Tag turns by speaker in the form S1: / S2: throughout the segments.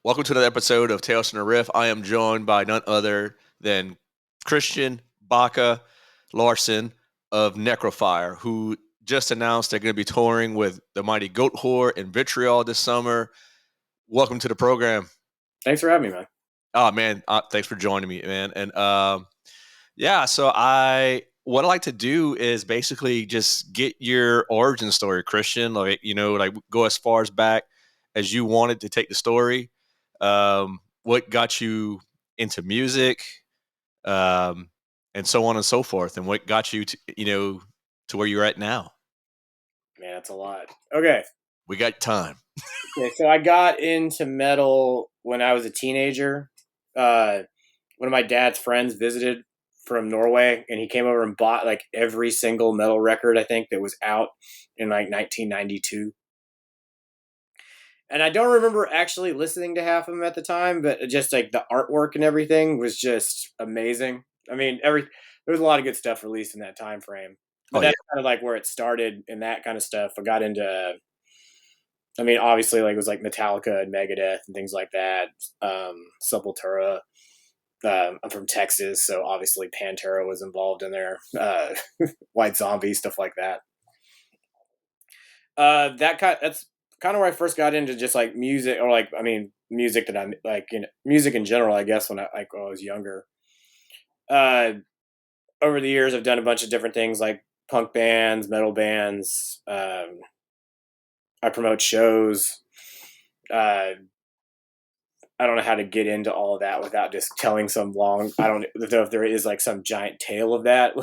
S1: Welcome to another episode of Tales from the Riff. I am joined by none other than Christian Bakka Larson of Necrofier, who just announced they're going to be touring with the mighty Goatwhore in Vitriol this summer. Welcome to the program.
S2: Thanks for having me, man.
S1: Oh man, thanks for joining me, man. And yeah, so what I like to do is basically just get your origin story, Christian. Like go as far as back as you wanted to take the story. What got you into music, um, and so on and so forth, and what got you to where you're at now.
S2: Man, that's a lot. Okay.
S1: We got time.
S2: Okay, so I got into metal when I was a teenager. One of my dad's friends visited from Norway, and he came over and bought like every single metal record I think that was out in like 1992. And I don't remember actually listening to half of them at the time, but just like the artwork and everything was just amazing. I mean, there was a lot of good stuff released in that time frame.
S1: Oh
S2: But
S1: yeah,
S2: that's kind of like where it started and that kind of stuff. I got into, I mean, obviously, like it was like Metallica and Megadeth and things like that. Sepultura. I'm from Texas, so obviously Pantera was involved in there. White Zombie, stuff like that. That's kind of where I first got into just like music, or like I mean, music that I'm like, music in general. I guess when I was younger. Uh, Over the years, I've done a bunch of different things like punk bands, metal bands. I promote shows. Uh, I don't know how to get into all of that without just telling some long. I don't know if there is like some giant tale of that.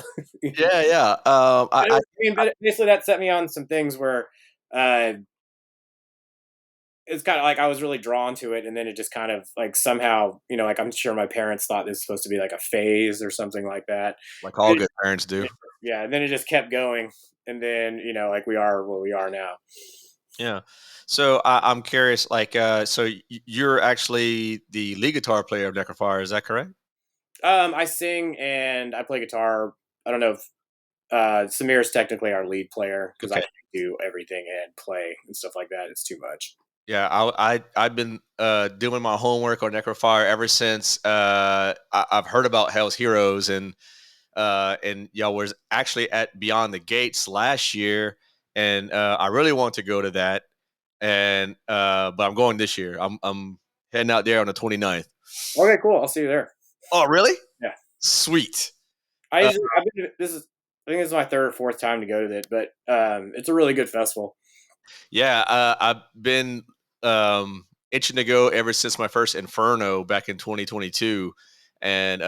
S1: yeah, yeah.
S2: I mean, but basically, that set me on some things where uh, it's kind of like I was really drawn to it, and then it just kind of like somehow, like I'm sure my parents thought this was supposed to be like a phase or something like that.
S1: like all good parents do.
S2: Yeah, and then it just kept going, and then like we are where we are now.
S1: Yeah. So I'm curious, you're actually the lead guitar player of Necrofier, is that correct?
S2: I sing and I play guitar. I don't know if Samir is technically our lead player because I
S1: Okay.
S2: can't do everything and play and stuff like that. It's too much.
S1: Yeah, I've been doing my homework on Necrofier ever since I've heard about Hell's Heroes, and y'all was actually at Beyond the Gates last year, and I really want to go to that, and but I'm going this year. I'm heading out there on the 29th.
S2: Okay, cool. I'll see you there.
S1: Oh, really?
S2: Yeah,
S1: Sweet. Uh,
S2: I think this is my third or fourth time to go to it, but it's a really good festival.
S1: Yeah, I've been itching to go ever since my first Inferno back in 2022, and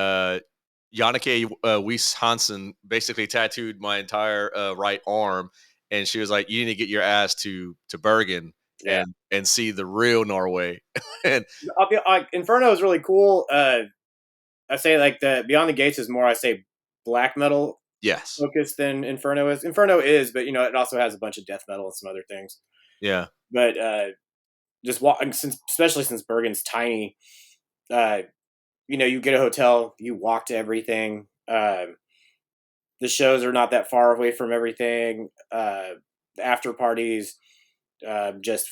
S1: Janneke Weiss Hansen basically tattooed my entire right arm, and she was like, "You need to get your ass to Bergen
S2: Yeah,
S1: and see the real Norway." And
S2: Inferno is really cool. I say like the Beyond the Gates is more, I say, black metal
S1: yes,
S2: focused than Inferno is. Inferno is, but it also has a bunch of death metal and some other things.
S1: yeah,
S2: But just walking, especially since Bergen's tiny, uh, you get a hotel, you walk to everything. The shows are not that far away from everything. The after parties, just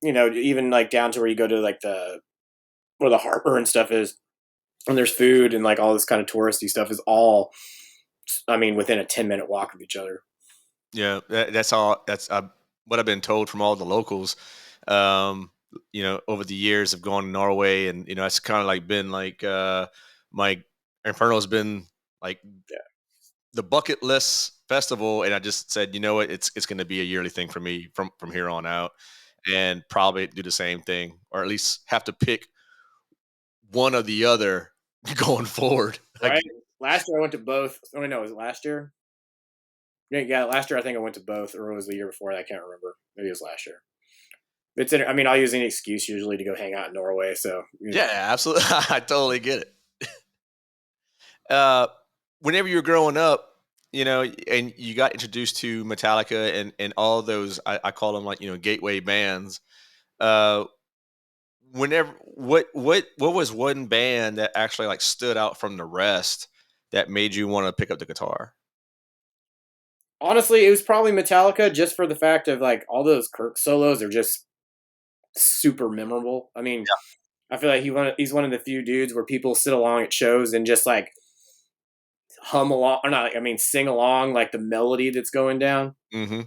S2: even like down to where you go to like where the harbor and stuff is, and there's food and like all this kind of touristy stuff is all, I mean, within a 10-minute walk of each other.
S1: yeah. That's all. That's what I've been told from all the locals. Um, over the years of going to Norway, and it's kind of like been like my Inferno's been like
S2: Yeah.
S1: the bucket list festival, and I just said, you know what, it's going to be a yearly thing for me from here on out, and probably do the same thing, or at least have to pick one or the other going forward. Like,
S2: Right. Last year I went to both. Oh no, was it last year? Yeah, last year I think I went to both, or it was the year before. I can't remember. Maybe it was last year. I mean, I'll use any excuse usually to go hang out in Norway. So
S1: yeah, absolutely, I totally get it. Uh, Whenever you were growing up, and you got introduced to Metallica and all those, I call them like gateway bands. Uh, Whenever what was one band that actually like stood out from the rest that made you want to pick up the guitar?
S2: honestly, it was probably Metallica, just for the fact of like all those Kirk solos are just super memorable. I mean, I feel like he's one of the few dudes where people sit along at shows and just like hum along, or not, like, I mean, sing along like the melody that's going down.
S1: Hmm.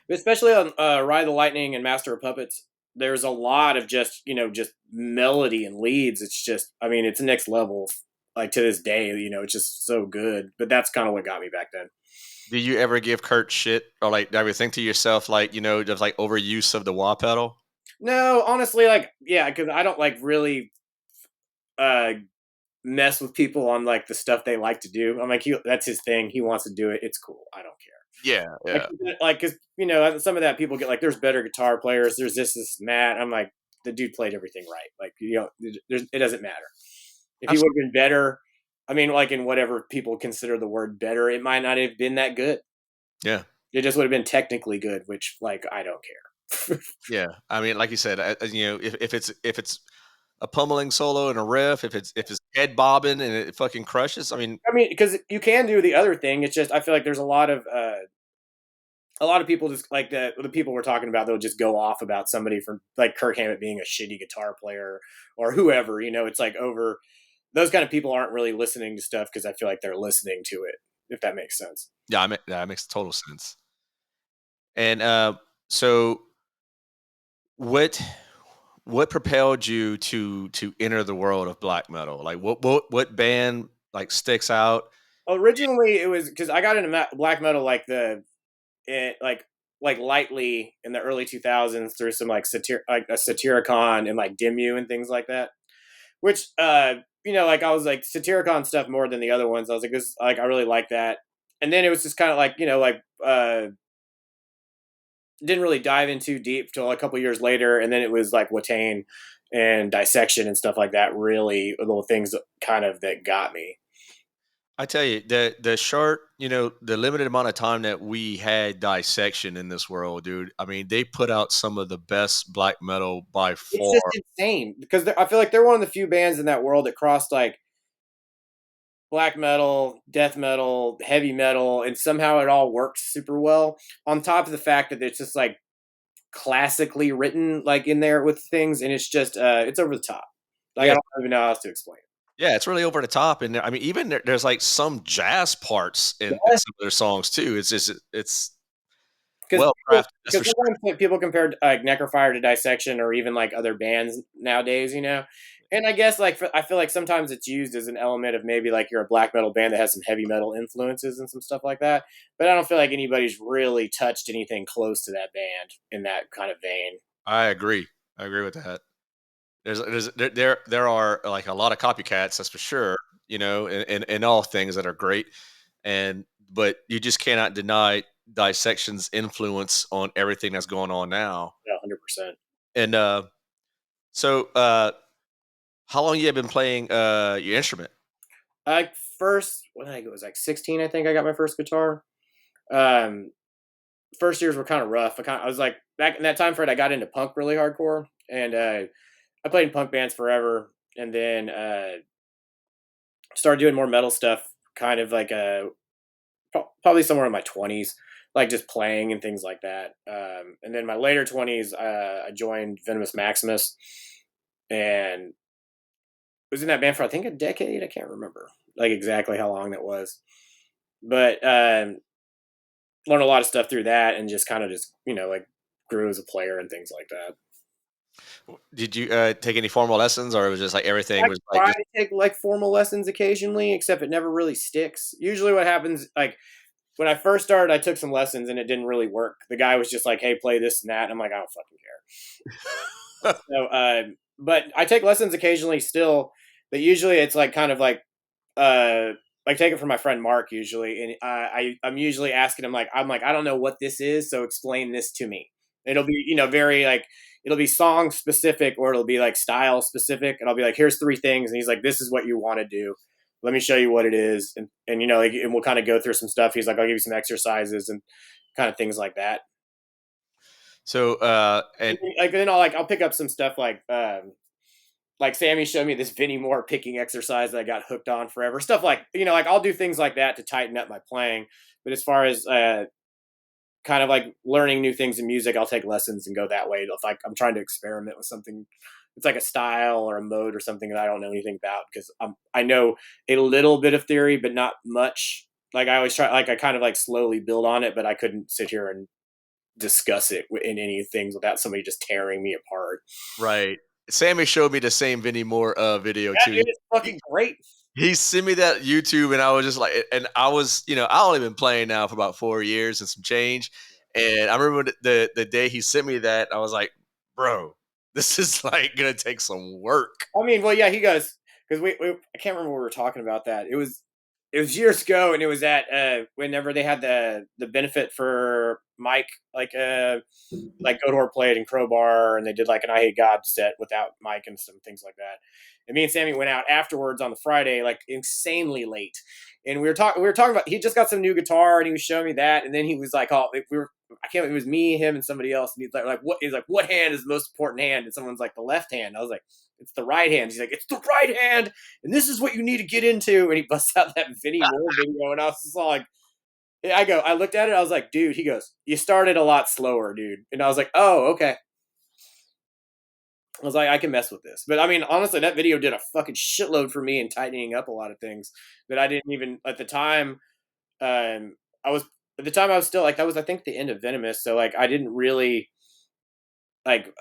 S2: Especially on Ride the Lightning and Master of Puppets. There's a lot of just just melody and leads. It's just, I mean, it's next level. Like to this day, it's just so good. But that's kind of what got me back then.
S1: Do you ever give Kurt shit, or like ever think to yourself like just like overuse of the wah pedal?
S2: No, honestly, like yeah, because I don't like really uh mess with people on like the stuff they like to do. I'm like, that's his thing. He wants to do it. It's cool. I don't care.
S1: Yeah, yeah.
S2: Like, because some of that people get like, there's better guitar players. There's this, and that. I'm like, the dude played everything right. Like, it doesn't matter if he would have been better. I mean, like in whatever people consider the word better, it might not have been that good.
S1: Yeah,
S2: It just would have been technically good, which like I don't care.
S1: yeah. I mean, like you said, if it's a pummeling solo and a riff, if it's head bobbing and it fucking crushes. I mean,
S2: I mean, because you can do the other thing. It's just I feel like there's a lot of people just like the people we're talking about, they'll just go off about somebody from like Kirk Hammett being a shitty guitar player or whoever. It's like over those kind of people aren't really listening to stuff because I feel like they're listening to it, if that makes sense.
S1: yeah, that makes total sense. And so what what propelled you to enter the world of black metal? Like what band like sticks out?
S2: Originally, it was because I got into black metal like like lightly in the early 2000s through some like like a Satyricon and like Dimmu and things like that. Which like I was like Satyricon stuff more than the other ones. I was like, this, like, I really like that. And then it was just kind of like like didn't really dive in too deep till a couple years later, and then it was like Watain and Dissection and stuff like that. Really, little things kind of that got me.
S1: I tell you, the short, the limited amount of time that we had dissection in this world, dude. I mean, they put out some of the best black metal by
S2: It's
S1: far.
S2: just insane because I feel like they're one of the few bands in that world that crossed like black metal, death metal, heavy metal, and somehow it all works super well. On top of the fact that it's just like classically written, like in there with things, and it's just it's over the top. Like I
S1: Yeah,
S2: don't even know how else to explain
S1: yeah, it's really over the top, and I mean, even there's like some jazz parts in
S2: it.
S1: some of their songs too. It's just it's
S2: Because
S1: well crafted, that's for sure.
S2: sometimes like, people compare like Necrofier to Dissection or even like other bands nowadays. And I guess like I feel like sometimes it's used as an element of maybe like you're a black metal band that has some heavy metal influences and some stuff like that. But I don't feel like anybody's really touched anything close to that band in that kind of vein.
S1: I agree. I agree with that. There are like a lot of copycats, that's for sure. In all things that are great, and but you just cannot deny dissection's influence on everything that's going on now.
S2: Yeah, 100%.
S1: And so, how long you have been playing your instrument?
S2: I first, when I was like 16, I think I got my first guitar. Um, First years were kind of rough. I was like back in that time frame. I got into punk really hardcore, and I played in punk bands forever, and then started doing more metal stuff. Kind of like probably somewhere in my 20s, like just playing and things like that. And then my later 20s, I joined Venomous Maximus, and was in that band for I think a decade. I can't remember like exactly how long that was, but learned a lot of stuff through that, and just kind of just like grew as a player and things like that.
S1: Did you take any formal lessons, or it was just like everything
S2: I
S1: was like
S2: try
S1: just
S2: to take like formal lessons occasionally, except it never really sticks. Usually, what happens, like when I first started, I took some lessons and it didn't really work. The guy was just like, "Hey, play this and that." And I'm like, "I don't fucking care." So, but I take lessons occasionally still, but usually it's like kind of uh, like take it from my friend Mark usually, and I'm usually asking him like I don't know what this is, so explain this to me. It'll be very like it'll be song specific or it'll be like style specific, and I'll be like, here's three things, and he's like, this is what you want to do. Let me show you what it is, and like, and we'll kind of go through some stuff. He's like, I'll give you some exercises and kind of things like that.
S1: so and
S2: And like then I'll pick up some stuff like Sammy showed me this Vinnie Moore picking exercise that I got hooked on forever. Stuff like like I'll do things like that to tighten up my playing. But as far as kind of like learning new things in music, I'll take lessons and go that way. If like I'm trying to experiment with something it's like a style or a mode or something that I don't know anything about because I know a little bit of theory, but not much. Like I always try, like I kind of like slowly build on it, but I couldn't sit here and discuss it in any things without somebody just tearing me apart.
S1: Right. Sammy showed me the same Vinnie Moore video
S2: That
S1: too.
S2: is fucking great.
S1: He sent me that YouTube, and I was just like, and I was, I only been playing now for about 4 years and some change. And I remember the day he sent me that, I was like, bro, this is like gonna take some work.
S2: I mean, well, yeah, he goes because I can't remember what we were talking about. That it was years ago, and it was at whenever they had the benefit for Mike, like Goatwhore played in Crowbar, and they did like an I Hate God set without Mike and some things like that. And me and Sammy went out afterwards on the Friday, like insanely late. And we were talking about he just got some new guitar, and he was showing me that, and then he was like, "Oh, we were." I can't. It was me, him, and somebody else. And he's like, "What?" He's like, "What hand is the most important hand?" And someone's like, "The left hand." I was like, "It's the right hand." He's like, "It's the right hand, and this is what you need to get into." And he busts out that Vinnie Moore video, and I was just all like, I looked at it, I was like, dude, he goes, you started a lot slower, dude. And I was like, oh, okay. I was like, I can mess with this. But I mean, honestly, that video did a fucking shitload for me in tightening up a lot of things that I didn't even, at the time, I was, at the time I was still like, that was, I think, the end of Venomous. So like, I didn't really, like,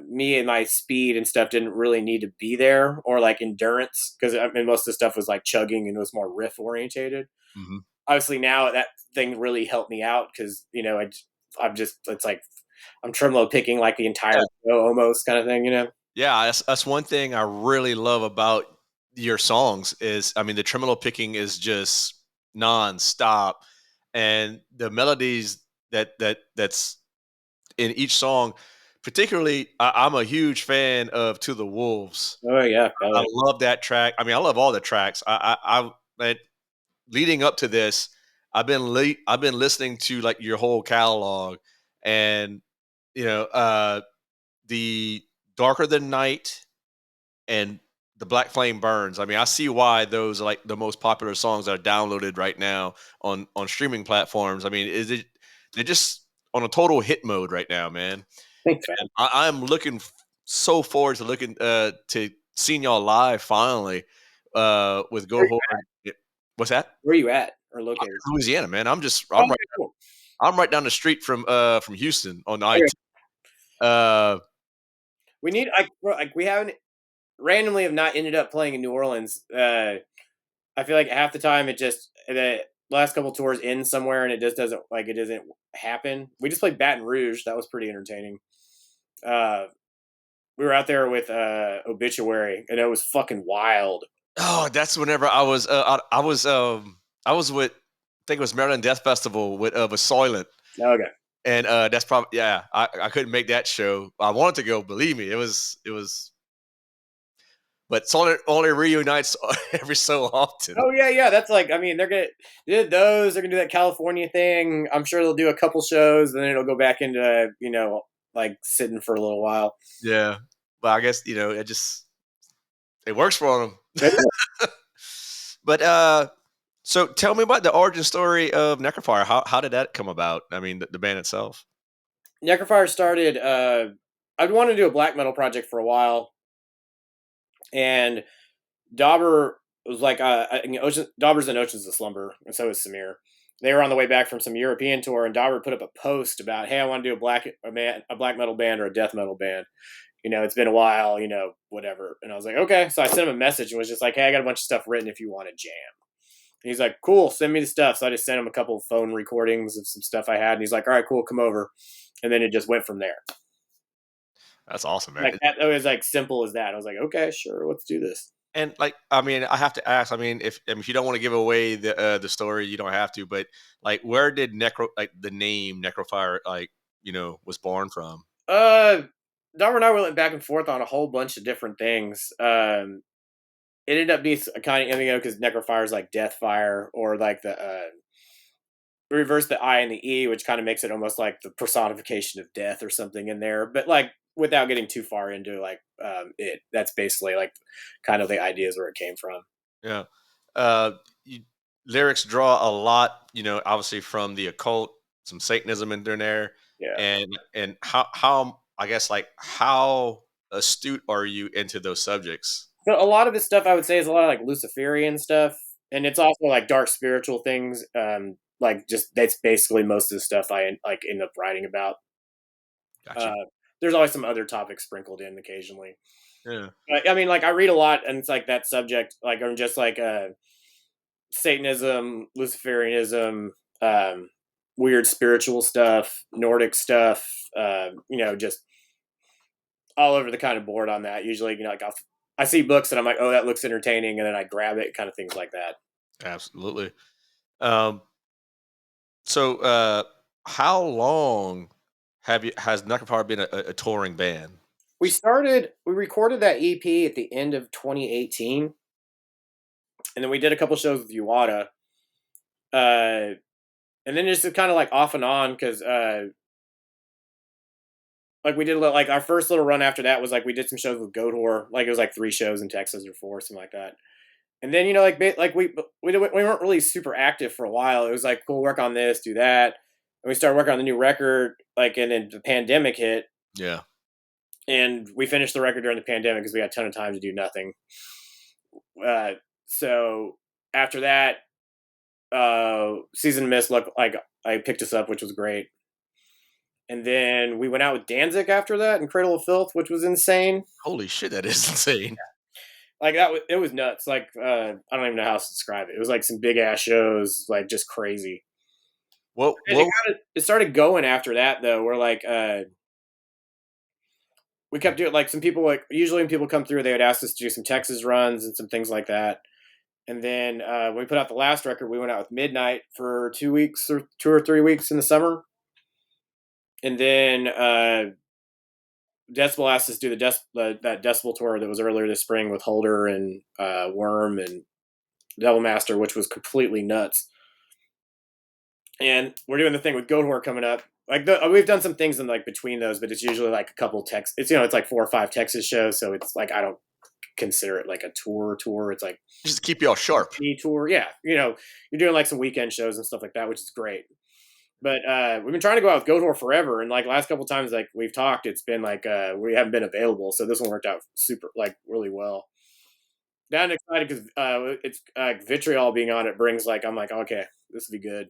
S2: me and my speed and stuff didn't really need to be there or like endurance because I mean, most of the stuff was like chugging and it was more riff orientated.
S1: Mhm.
S2: Obviously now that thing really helped me out because I'm just it's like I'm tremolo picking like the entire
S1: Yeah,
S2: show almost kind of thing, you know.
S1: yeah. That's one thing I really love about your songs is, I mean, the tremolo picking is just nonstop, and the melodies that's in each song. Particularly, I'm a huge fan of "To the Wolves."
S2: Oh yeah,
S1: I
S2: yeah.
S1: love that track. I mean, I love all the tracks. Man, leading up to this, I've been listening to like your whole catalog, and you know, the Darker Than Night and the Black Flame Burns. I mean, I see why those are like the most popular songs that are downloaded right now on streaming platforms. I mean, is it they're just on a total hit mode right now, man.
S2: Thanks, man.
S1: And I'm looking so forward to looking to seeing y'all live finally with
S2: Where
S1: Go
S2: you,
S1: Hard. What's that?
S2: where you at or
S1: I'm
S2: located?
S1: in Louisiana, man.
S2: Oh, okay, cool.
S1: I'm right down the street from Houston on I.
S2: Okay.
S1: Uh,
S2: We need like we haven't randomly have not ended up playing in New Orleans. I feel like half the time the last couple tours end somewhere and it just doesn't happen. We just played Baton Rouge. That was pretty entertaining. Uh, we were out there with Obituary, and it was fucking wild.
S1: oh, that's whenever I was with, I think it was Maryland Death Festival with Soylent.
S2: Okay.
S1: And that's probably, yeah. I couldn't make that show. I wanted to go. Believe me, it was. But Soylent only reunites every so often.
S2: Oh yeah, yeah. That's like I mean they did those. They're gonna do that California thing. I'm sure they'll do a couple shows, and then it'll go back into like sitting for a little while.
S1: Yeah, but I guess it works for them.
S2: But
S1: But so tell me about the origin story of Necrofier. How did that come about? I mean, the band itself.
S2: Necrofier started. I'd wanted to do a black metal project for a while, and Dauber was like, Dauber's in Oceans of Slumber, and so is Samir. They were on the way back from some European tour, and Dauber put up a post about, "Hey, I want to do a black metal band or a death metal band. It's been a while, whatever." And I was like, "Okay." So I sent him a message and was just like, "Hey, I got a bunch of stuff written if you want to jam." And he's like, "Cool, send me the stuff." So I just sent him a couple of phone recordings of some stuff I had, and he's like, "All right, cool, come over." And then it just went from there.
S1: That's awesome,
S2: Like
S1: man.
S2: that, it was like simple as that. I was like, "Okay, sure, let's do this."
S1: And like, I mean, I have to ask. I mean, if you don't want to give away the story, you don't have to. But like, where did the name Necrofire was born from?
S2: Uh, Dahmer and I went back and forth on a whole bunch of different things. It ended up being a kind of because Necrofire is like Death Fire or like the reverse the I and the E, which kind of makes it almost like the personification of death or something in there. But like without getting too far into like that's basically like kind of the ideas where it came from.
S1: Yeah. Uh, you, lyrics draw a lot, obviously from the occult, some Satanism in there,
S2: Yeah.
S1: and how I guess like how. astute are you into those subjects?
S2: So a lot of this stuff I would say is a lot of like Luciferian stuff, and it's also like dark spiritual things. Like just that's basically most of the stuff I like end up writing about.
S1: Got you.
S2: Uh, there's always some other topics sprinkled in occasionally.
S1: Yeah.
S2: I mean, like I read a lot, and it's like that subject, like I'm just like Satanism, Luciferianism, weird spiritual stuff, Nordic stuff. Just all over the kind of board on that. Usually, like I see books and I'm like, oh, that looks entertaining, and then I grab it, kind of things like that.
S1: Absolutely. Um, so, how long has Necrofier been a touring band?
S2: We recorded that EP at the end of 2018, and then we did a couple shows with Uwada. Uh, and then just kind of like off and on because like we did like our first little run after that was like we did some shows with Goatwhore, like it was like 3 shows in Texas or 4, something like that. And then like we weren't really super active for a while. It was like cool, work on this, do that, and we started working on the new record. Like, and then the pandemic hit,
S1: Yeah.
S2: and we finished the record during the pandemic because we had a ton of time to do nothing. Uh, so after that, Season Mist looked like I picked us up, which was great. And then we went out with Danzig after that and Cradle of Filth, which was insane.
S1: Holy shit, that is insane.
S2: Like it was nuts. Like I don't even know how to describe it. It was like some big ass shows, like just crazy.
S1: What?
S2: And it
S1: What?
S2: it started going after that though. We're like we kept doing like some people like usually when people come through they would ask us to do some Texas runs and some things like that. And then when we put out the last record, we went out with Midnight for 2 weeks or 2 or 3 weeks in the summer. And then Decibel asked us to do that Decibel tour that was earlier this spring with Holder and Worm and Devil Master, which was completely nuts. And we're doing the thing with Goatwhore coming up. Like we've done some things in like between those, but it's usually like a couple Tex. It's like 4 or 5 Texas shows, so it's like I don't consider it like a tour. It's like
S1: Just keep y'all sharp.
S2: mini tour. Yeah, you're doing like some weekend shows and stuff like that, which is great. But we've been trying to go out with Goatwhore forever, and like last couple times like we've talked, it's been like we haven't been available. So this one worked out super like really well. Now I'm excited because it's Vitriol being on it brings like I'm like okay, this will be good.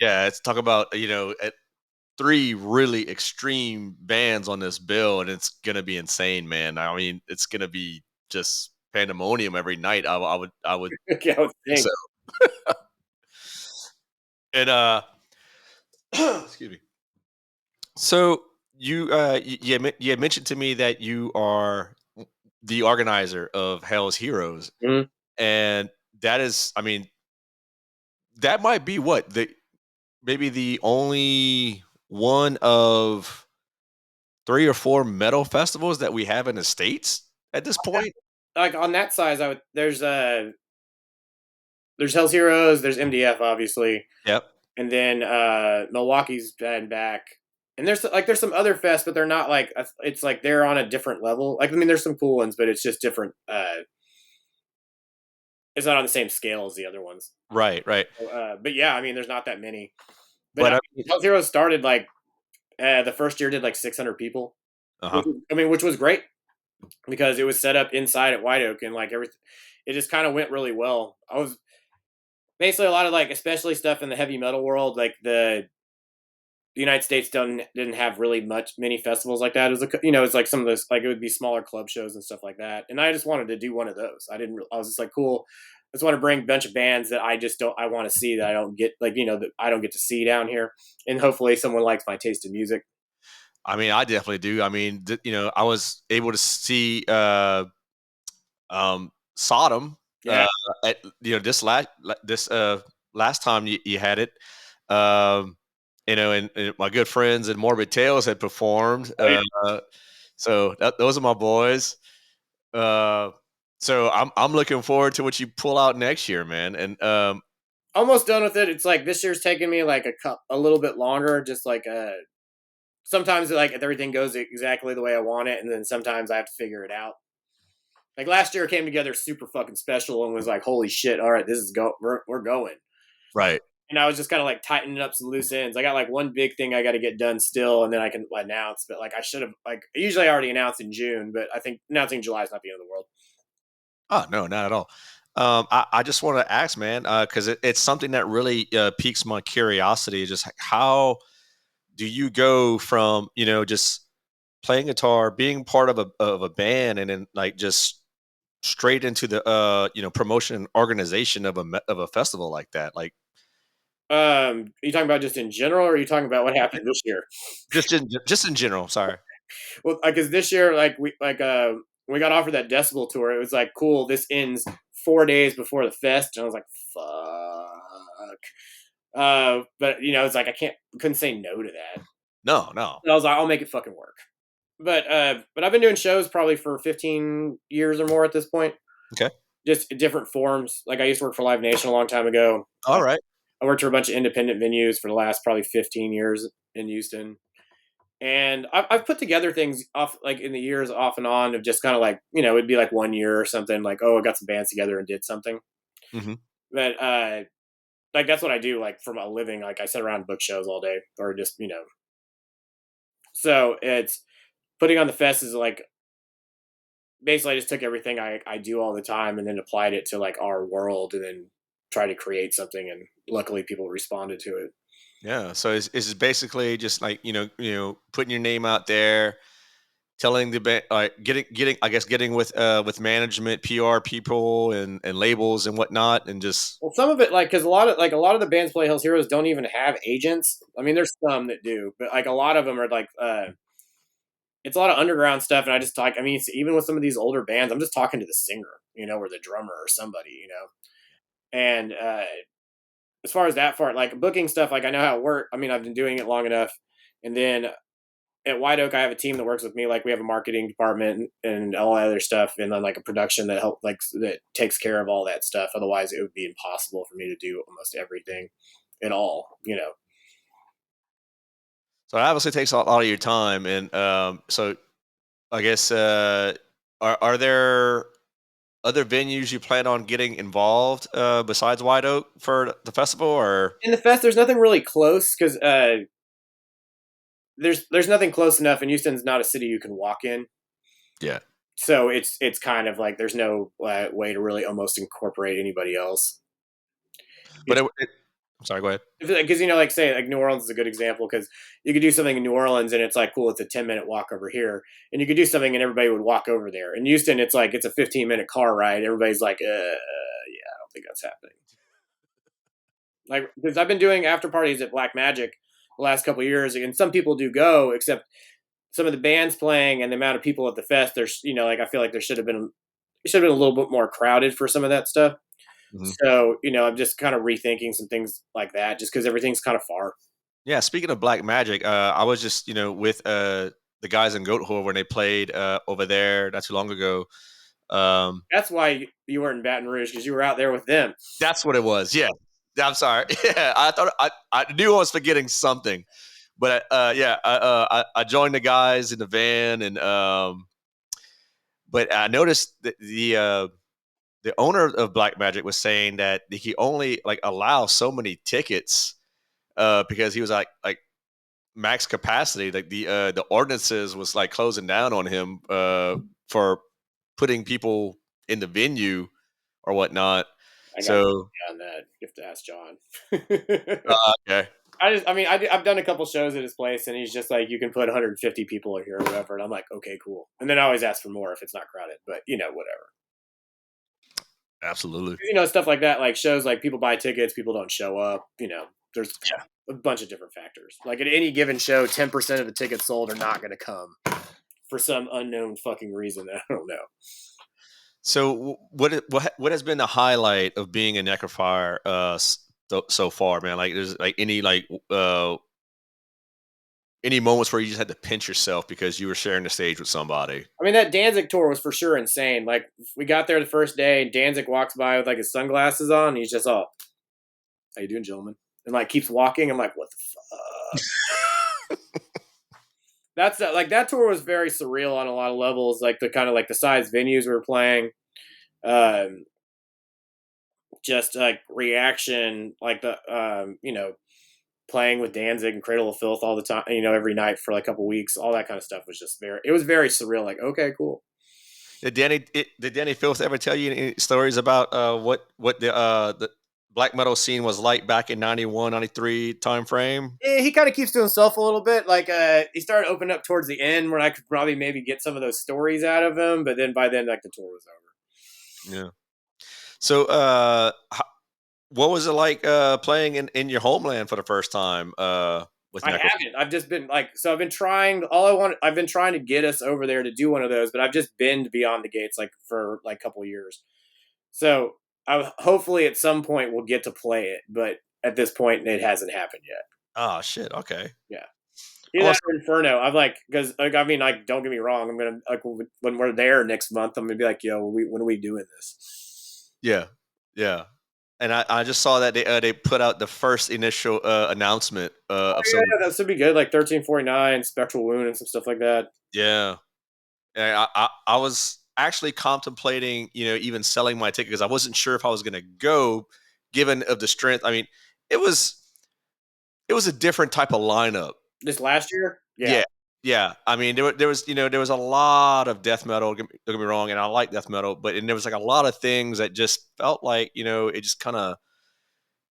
S1: Yeah, it's talk about at 3 really extreme bands on this bill, and it's gonna be insane, man. I mean, it's gonna be just pandemonium every night. I would
S2: Yeah, I would
S1: think so.
S2: think.
S1: And excuse me. So you had mentioned to me that you are the organizer of Hell's Heroes,
S2: Mhm.
S1: and that is, I mean, that might be what the maybe the only one of 3 or 4 metal festivals that we have in the states at this point.
S2: Like on that size, I would there's Hell's Heroes, there's MDF obviously,
S1: Yep.
S2: and then Milwaukee's been back. And there's some other fests, but they're not like it's like they're on a different level. Like I mean, there's some cool ones, but it's just different. It's not on the same scale as the other ones.
S1: Right. Right.
S2: So, but yeah, I mean, there's not that many. But
S1: But I mean,
S2: Hell's Heroes started like the first year did like 600 people,
S1: uh huh.
S2: which was great because it was set up inside at White Oak and like everything. It just kind of went really well. I was basically a lot of like especially stuff in the heavy metal world, like the United States didn't have really many festivals like that. It was it's like some of those like it would be smaller club shows and stuff like that. And I just wanted to do one of those. I was just like cool. I just want to bring a bunch of bands that I just don't I want to see that I don't get like that I don't get to see down here. And hopefully someone likes my taste in music.
S1: I mean, I definitely do. I mean, I was able to see Sodom
S2: Yeah.
S1: at this last time you had it. Um, and my good friends and Morbid Tales had performed.
S2: Oh, yeah.
S1: So those are my boys. Uh, so I'm looking forward to what you pull out next year, man. And
S2: Almost done with it. It's like this year's taking me like a little bit longer. Just like sometimes like everything goes exactly the way I want it, and then sometimes I have to figure it out. Like last year came together super fucking special and was like, holy shit! All right, this is we're going.
S1: right.
S2: and I was just kind of like tightening up some loose ends. I got like one big thing I got to get done still, and then I can announce. But like I should have like usually I already announced in June, but I think announcing in July is not the end of the world.
S1: Oh no, not at all. I just want to ask, man, because it's something that really piques my curiosity. Just how do you go from just playing guitar, being part of a band, and then like just straight into the promotion and organization of of a festival like that? Like
S2: Are you talking about just in general, or are you talking about what happened this year?
S1: just in general. Sorry.
S2: Well, because this year, like we got offered that Decibel tour. It was like cool. This ends 4 days before the fest, and I was like, fuck. But it's like couldn't say no to that.
S1: No, no.
S2: And I was like, I'll make it fucking work. But I've been doing shows probably for 15 years or more at this point,
S1: Okay.
S2: just in different forms. Like I used to work for Live Nation a long time ago.
S1: All right.
S2: I worked for a bunch of independent venues for the last probably 15 years in Houston. And I've put together things off like in the years off and on of just kind of like, it'd be like 1 year or something like, oh, I got some bands together and did something.
S1: Hmm.
S2: But like that's what I do like for a living. Like I sit around and book shows all day or just, so it's putting on the fest is like basically I just took everything I do all the time and then applied it to like our world and then try to create something and luckily people responded to it.
S1: Yeah. So it's basically just like putting your name out there, telling the band, like getting I guess getting with management, PR people, and labels and whatnot, and just
S2: Well, some of it, like, because a lot of the bands play Hell's Heroes don't even have agents. I mean, there's some that do, but like a lot of them are like, it's a lot of underground stuff. And I just talk. I mean, even with some of these older bands, I'm just talking to the singer, or the drummer or somebody, And as far as that part, like booking stuff, like I know how it works. I mean, I've been doing it long enough, and then at White Oak, I have a team that works with me. Like we have a marketing department and all that other stuff, and then like a production that that takes care of all that stuff. Otherwise, it would be impossible for me to do almost everything at all.
S1: so it obviously takes a lot of your time. And so I guess are there other venues you plan on getting involved besides White Oak for the festival, or
S2: In the fest, there's nothing really close because there's nothing close enough, and Houston's not a city you can walk in.
S1: yeah?
S2: So it's kind of like there's no way to really almost incorporate anybody else.
S1: But I'm sorry. Go ahead.
S2: Because like say like New Orleans is a good example because you could do something in New Orleans and it's like cool, it's a 10-minute walk over here, and you could do something and everybody would walk over there. In Houston, it's like it's a 15-minute car ride. Everybody's like, yeah, I don't think that's happening. Like because I've been doing after parties at Black Magic the last couple of years, and some people do go, except some of the bands playing and the amount of people at the fest. There's like I feel like it should have been a little bit more crowded for some of that stuff.
S1: Mhm.
S2: So, I'm just kind of rethinking some things like that just because everything's kind of far.
S1: Yeah, speaking of Black Magic, I was just with the guys in Goatwhore when they played over there not too long ago. Um,
S2: That's why you weren't in Baton Rouge because you were out there with them.
S1: that's what it was. Yeah, I'm sorry. Yeah, I thought I knew I was forgetting something, but yeah, I joined the guys in the van, and but I noticed that the owner of Black Magic was saying that he only like allow so many tickets because he was like max capacity. Like the ordinances was like closing down on him for putting people in the venue or whatnot.
S2: I got
S1: So
S2: on that. You have to ask John.
S1: okay,
S2: I've done a couple shows at his place, and he's just like, you can put 150 people in here or whatever. And I'm like, okay, cool. And then I always ask for more if it's not crowded, but whatever.
S1: absolutely.
S2: Stuff like that, like shows, like people buy tickets, people don't show up. There's
S1: Yeah.
S2: a bunch of different factors. Like at any given show, 10% of the tickets sold are not going to come for some unknown fucking reason. I don't know.
S1: So what has been the highlight of being a Necrofier so far, man? Like there's like any moments where you just had to pinch yourself because you were sharing the stage with somebody.
S2: I mean, that Danzig tour was for sure insane. Like, we got there the first day, and Danzig walks by with like his sunglasses on, and he's just all, "How you doing, gentlemen?" And like keeps walking. I'm like, "What the fuck?" That's like that tour was very surreal on a lot of levels. Like the kind of like the size venues we were playing. Um, just like reaction, like the playing with Danzig and Cradle of Filth all the time, every night for like a couple weeks, all that kind of stuff was just it was very surreal. Like, okay, cool.
S1: Did Danny Phillips ever tell you any stories about what the black metal scene was like back in 91, 93 time frame?
S2: He kind of keeps to himself a little bit. Like, he started opening up towards the end where I could probably maybe get some of those stories out of him, but then by then, like, the tour was over.
S1: Yeah. So, what was it like playing in your homeland for the first time with
S2: I
S1: Necro?
S2: haven't. I've just been like, so I've been trying. I've been trying to get us over there to do one of those, but I've just been to Beyond the Gates like for like a couple years. So hopefully at some point we'll get to play it, but at this point it hasn't happened yet.
S1: Oh shit. Okay.
S2: Yeah.
S1: I
S2: Either that
S1: was
S2: or Inferno. I'm like, because like, I mean, like, don't get me wrong. I'm gonna like when we're there next month. I'm gonna be like, yo, when are we doing this?
S1: Yeah. Yeah. And I just saw that they put out the first initial announcement of
S2: Yeah,
S1: some.
S2: that should be good. Like 1349, Spectral Wound, and some stuff like that.
S1: Yeah. And I was actually contemplating, even selling my ticket because I wasn't sure if I was going to go, given of the strength. I mean, it was it was a different type of lineup.
S2: This last year, yeah.
S1: Yeah, yeah. I mean, there was a lot of death metal. Don't get me wrong, and I like death metal, but and there was like a lot of things that just felt like it just kind of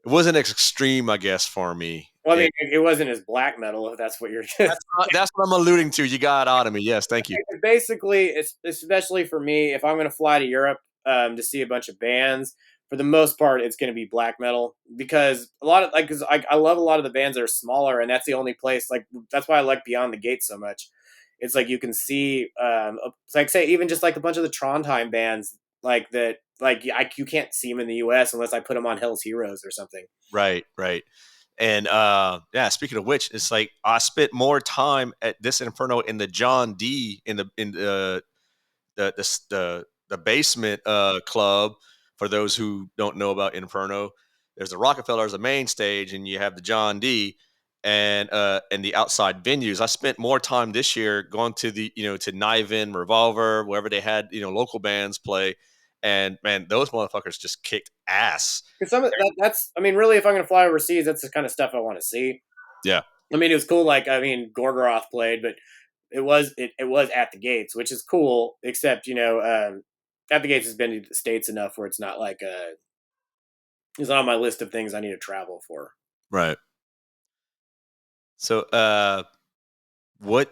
S1: it wasn't as extreme, I guess, for me.
S2: Well, I
S1: And
S2: mean, it wasn't as black metal, if that's what you're.
S1: that's what I'm alluding to. You got out of me. Yes, thank you.
S2: Basically, it's especially for me, if I'm going to fly to Europe to see a bunch of bands, for the most part, it's going to be black metal because a lot of like, cause I love a lot of the bands that are smaller, and that's the only place. Like, that's why I like Beyond the Gate so much. It's like you can see, like say, even just like a bunch of the Trondheim bands, like that, like you can't see them in the U.S. unless I put them on Hell's Heroes or something.
S1: Right, right. And yeah, speaking of which, it's like I spent more time at this Inferno in the John D in the basement club. For those who don't know about Inferno, there's the Rockefeller as the main stage, and you have the John D. And the outside venues. I spent more time this year going to the to Niven, Revolver, wherever they had local bands play, and man, those motherfuckers just kicked ass.
S2: Because some of that's, I mean, really, if I'm going to fly overseas, that's the kind of stuff I want to see.
S1: Yeah,
S2: I mean, it was cool. Like, I mean, Gorgoroth played, but it was at the gates, which is cool. Except, at the gates has been to the states enough where it's not like it's not on my list of things I need to travel for.
S1: right. So, what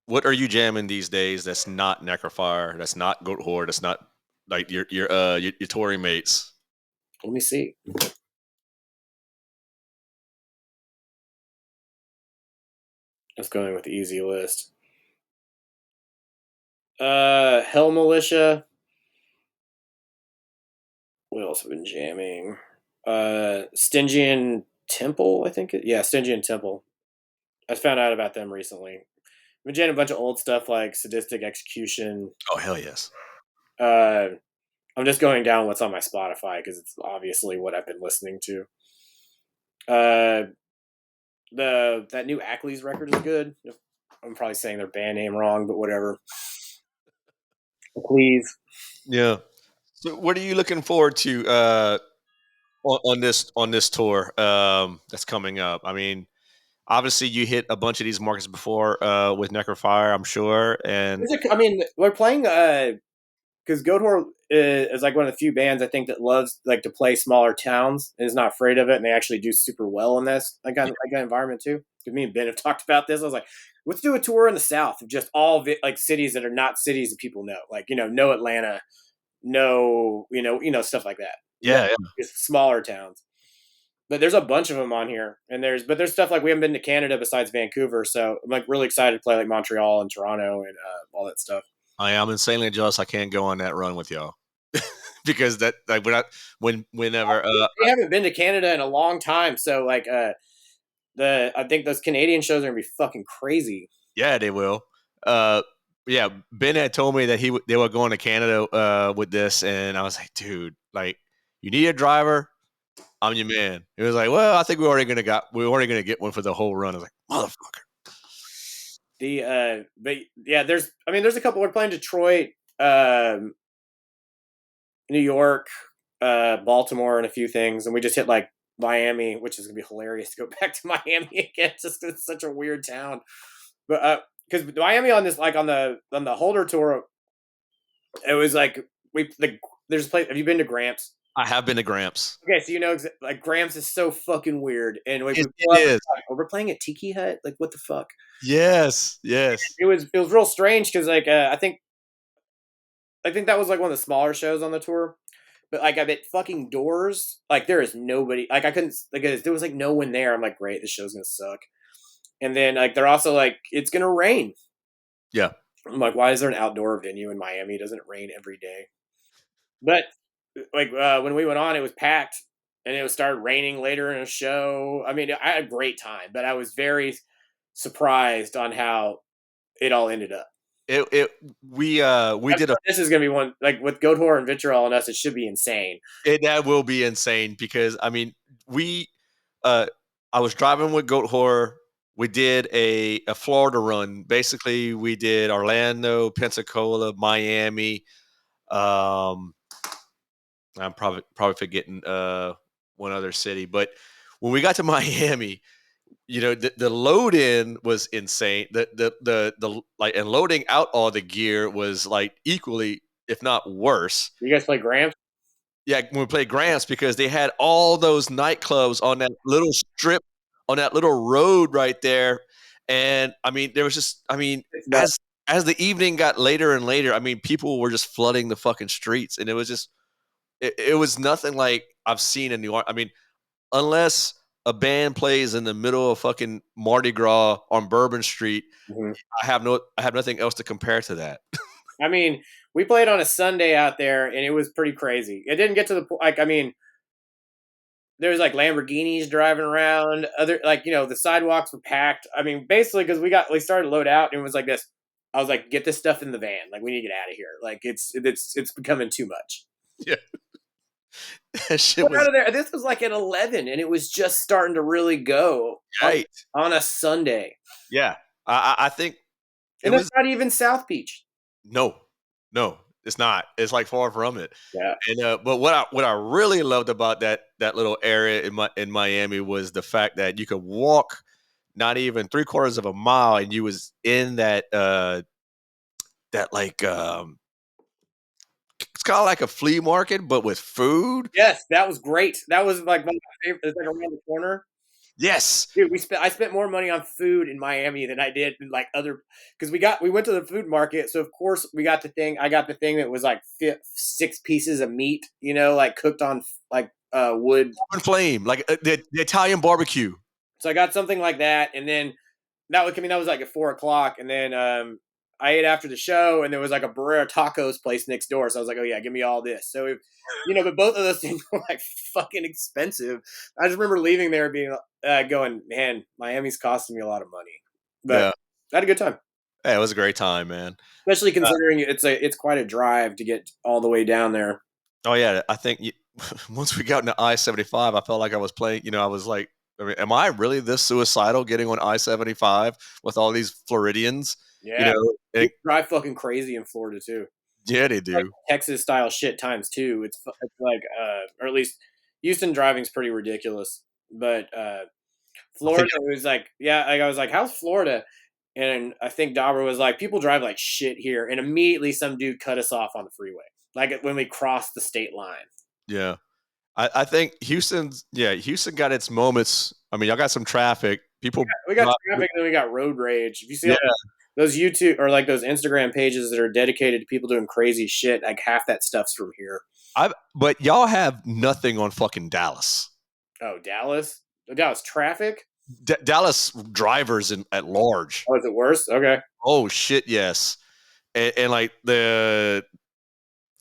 S1: what are you jamming these days? That's not Necrofier. That's not Goatwhore. That's not like your touring mates.
S2: Let me see. Let's go in with the easy list. Hell Militia. What else have been jamming? Stygian Temple, I think. Yeah, Stygian Temple. I found out about them recently. I've been jamming a bunch of old stuff like Sadistic Execution.
S1: Oh hell yes.
S2: Uh, I'm just going down what's on my Spotify because it's obviously what I've been listening to. Uh, that new Ackley's record is good. I'm probably saying their band name wrong, but whatever. Please.
S1: Yeah. So what are you looking forward to on this tour that's coming up? I mean, obviously you hit a bunch of these markets before with Necrofier, I'm sure, and
S2: I mean, we're playing because Goatwhore is like one of the few bands I think that loves like to play smaller towns and is not afraid of it, and they actually do super well in this like that environment too. Because me and Ben have talked about this. I was like, let's do a tour in the South of just all like cities that are not cities that people know, like no Atlanta, no stuff like that. No,
S1: yeah,
S2: just smaller towns. But there's a bunch of them on here, and there's stuff like we haven't been to Canada besides Vancouver, so I'm like really excited to play like Montreal and Toronto and all that stuff.
S1: I am insanely jealous I can't go on that run with y'all. Because that like whenever
S2: We haven't been to Canada in a long time, so like I think those Canadian shows are gonna be fucking crazy.
S1: yeah, they will. Uh, yeah, Ben had told me that they were going to Canada with this, and I was like, dude, like, you need a driver. I'm your man. He was like, well, I think we're already gonna get one for the whole run. I was like, motherfucker.
S2: But yeah, there's a couple. We're playing Detroit, New York. Baltimore and a few things, and we just hit like Miami, which is gonna be hilarious to go back to Miami again. Just 'cause it's such a weird town, but because Miami on this like on the Holder tour, it was like there's a place. Have you been to Gramps?
S1: I have been to Gramps.
S2: Okay, so you know like Gramps is so fucking weird, and like we
S1: It
S2: pull up,
S1: is.
S2: like, oh, we're playing at Tiki Hut. Like what the fuck?
S1: Yes, yes.
S2: It was real strange because like I think that was like one of the smaller shows on the tour. But like I bet fucking doors, like there is nobody. Like I couldn't like there was like no one there. I'm like, great, this show's gonna suck. And then like they're also like, it's gonna rain.
S1: Yeah.
S2: I'm like, why is there an outdoor venue in Miami? Doesn't it rain every day? But like when we went on, it was packed, and it started raining later in a show. I mean, I had a great time, but I was very surprised on how it all ended up.
S1: We did a
S2: This is gonna be one like with Goatwhore and Vitriol and us. It should be insane.
S1: that will be insane because I mean we I was driving with Goat Horror. We did a Florida run. Basically, we did Orlando, Pensacola, Miami. Um, I'm probably forgetting one other city, but when we got to Miami, you know, the load in was insane. The like and loading out all the gear was like equally, if not worse.
S2: You guys play Gramps?
S1: Yeah, when we played Grants because they had all those nightclubs on that little strip, on that little road right there. And I mean, there was just, I mean,
S2: It's nuts.
S1: as the evening got later and later, I mean, people were just flooding the fucking streets, and it was just, it was nothing like I've seen in New York. I mean, unless a band plays in the middle of fucking Mardi Gras on Bourbon Street,
S2: Mhm.
S1: I have nothing else to compare to that.
S2: I mean, we played on a Sunday out there, and it was pretty crazy. It didn't get to the point. Like, I mean, there was like Lamborghinis driving around. Other like the sidewalks were packed. I mean, basically because we started to load out, and it was like this. I was like, get this stuff in the van. Like, we need to get out of here. Like, it's becoming too much.
S1: Yeah, that shit
S2: Got
S1: was
S2: out of there. This was like at 11, and it was just starting to really go
S1: right.
S2: on a Sunday.
S1: Yeah, I think it
S2: And that's
S1: was.
S2: not even South Beach.
S1: No, no, it's not. It's like far from it.
S2: Yeah.
S1: And but what I really loved about that little area in Miami was the fact that you could walk not even 3/4 of a mile, and you was in that like it's kind of like a flea market, but with food.
S2: Yes, that was great. That was like one of my favorite. It's like around the corner.
S1: Yes,
S2: Dude, I spent more money on food in Miami than I did in like other because we went to the food market, so of course we got the thing. I got the thing that was like 6 pieces of meat, like cooked on like wood.
S1: open flame, like the Italian barbecue.
S2: So I got something like that, and then that was like at 4 o'clock, and then I ate after the show, and there was like a Barrera Tacos place next door. So I was like, oh yeah, give me all this. So but both of those things were like fucking expensive. I just remember leaving there being going, man, Miami's costing me a lot of money, but
S1: Yeah,
S2: I had a good time,
S1: yeah, it was a great time, man.
S2: especially considering it's quite a drive to get all the way down there.
S1: Oh yeah, I think once we got into I-75, I felt like I was playing. You know, I was like, I mean, am I really this suicidal getting on I-75 with all these Floridians? You
S2: Yeah,
S1: know,
S2: people drive fucking crazy in Florida too.
S1: yeah, they
S2: Like
S1: do.
S2: Texas style shit times two. It's like or at least Houston driving's pretty ridiculous. But
S1: I think
S2: Florida was like, yeah, like I was like, how's Florida? And I think Dauber was like, people drive like shit here. And immediately some dude cut us off on the freeway, like when we crossed the state line.
S1: yeah, I think Houston got its moments. I mean, y'all got some traffic. People,
S2: We got traffic and then we got road rage. If you see
S1: yeah,
S2: those YouTube or like those Instagram pages that are dedicated to people doing crazy shit, like half that stuff's from here.
S1: but y'all have nothing on fucking Dallas.
S2: Oh, Dallas? Oh, Dallas traffic?
S1: Dallas drivers at large.
S2: Oh, is it worse? Okay.
S1: Oh shit, yes. And like I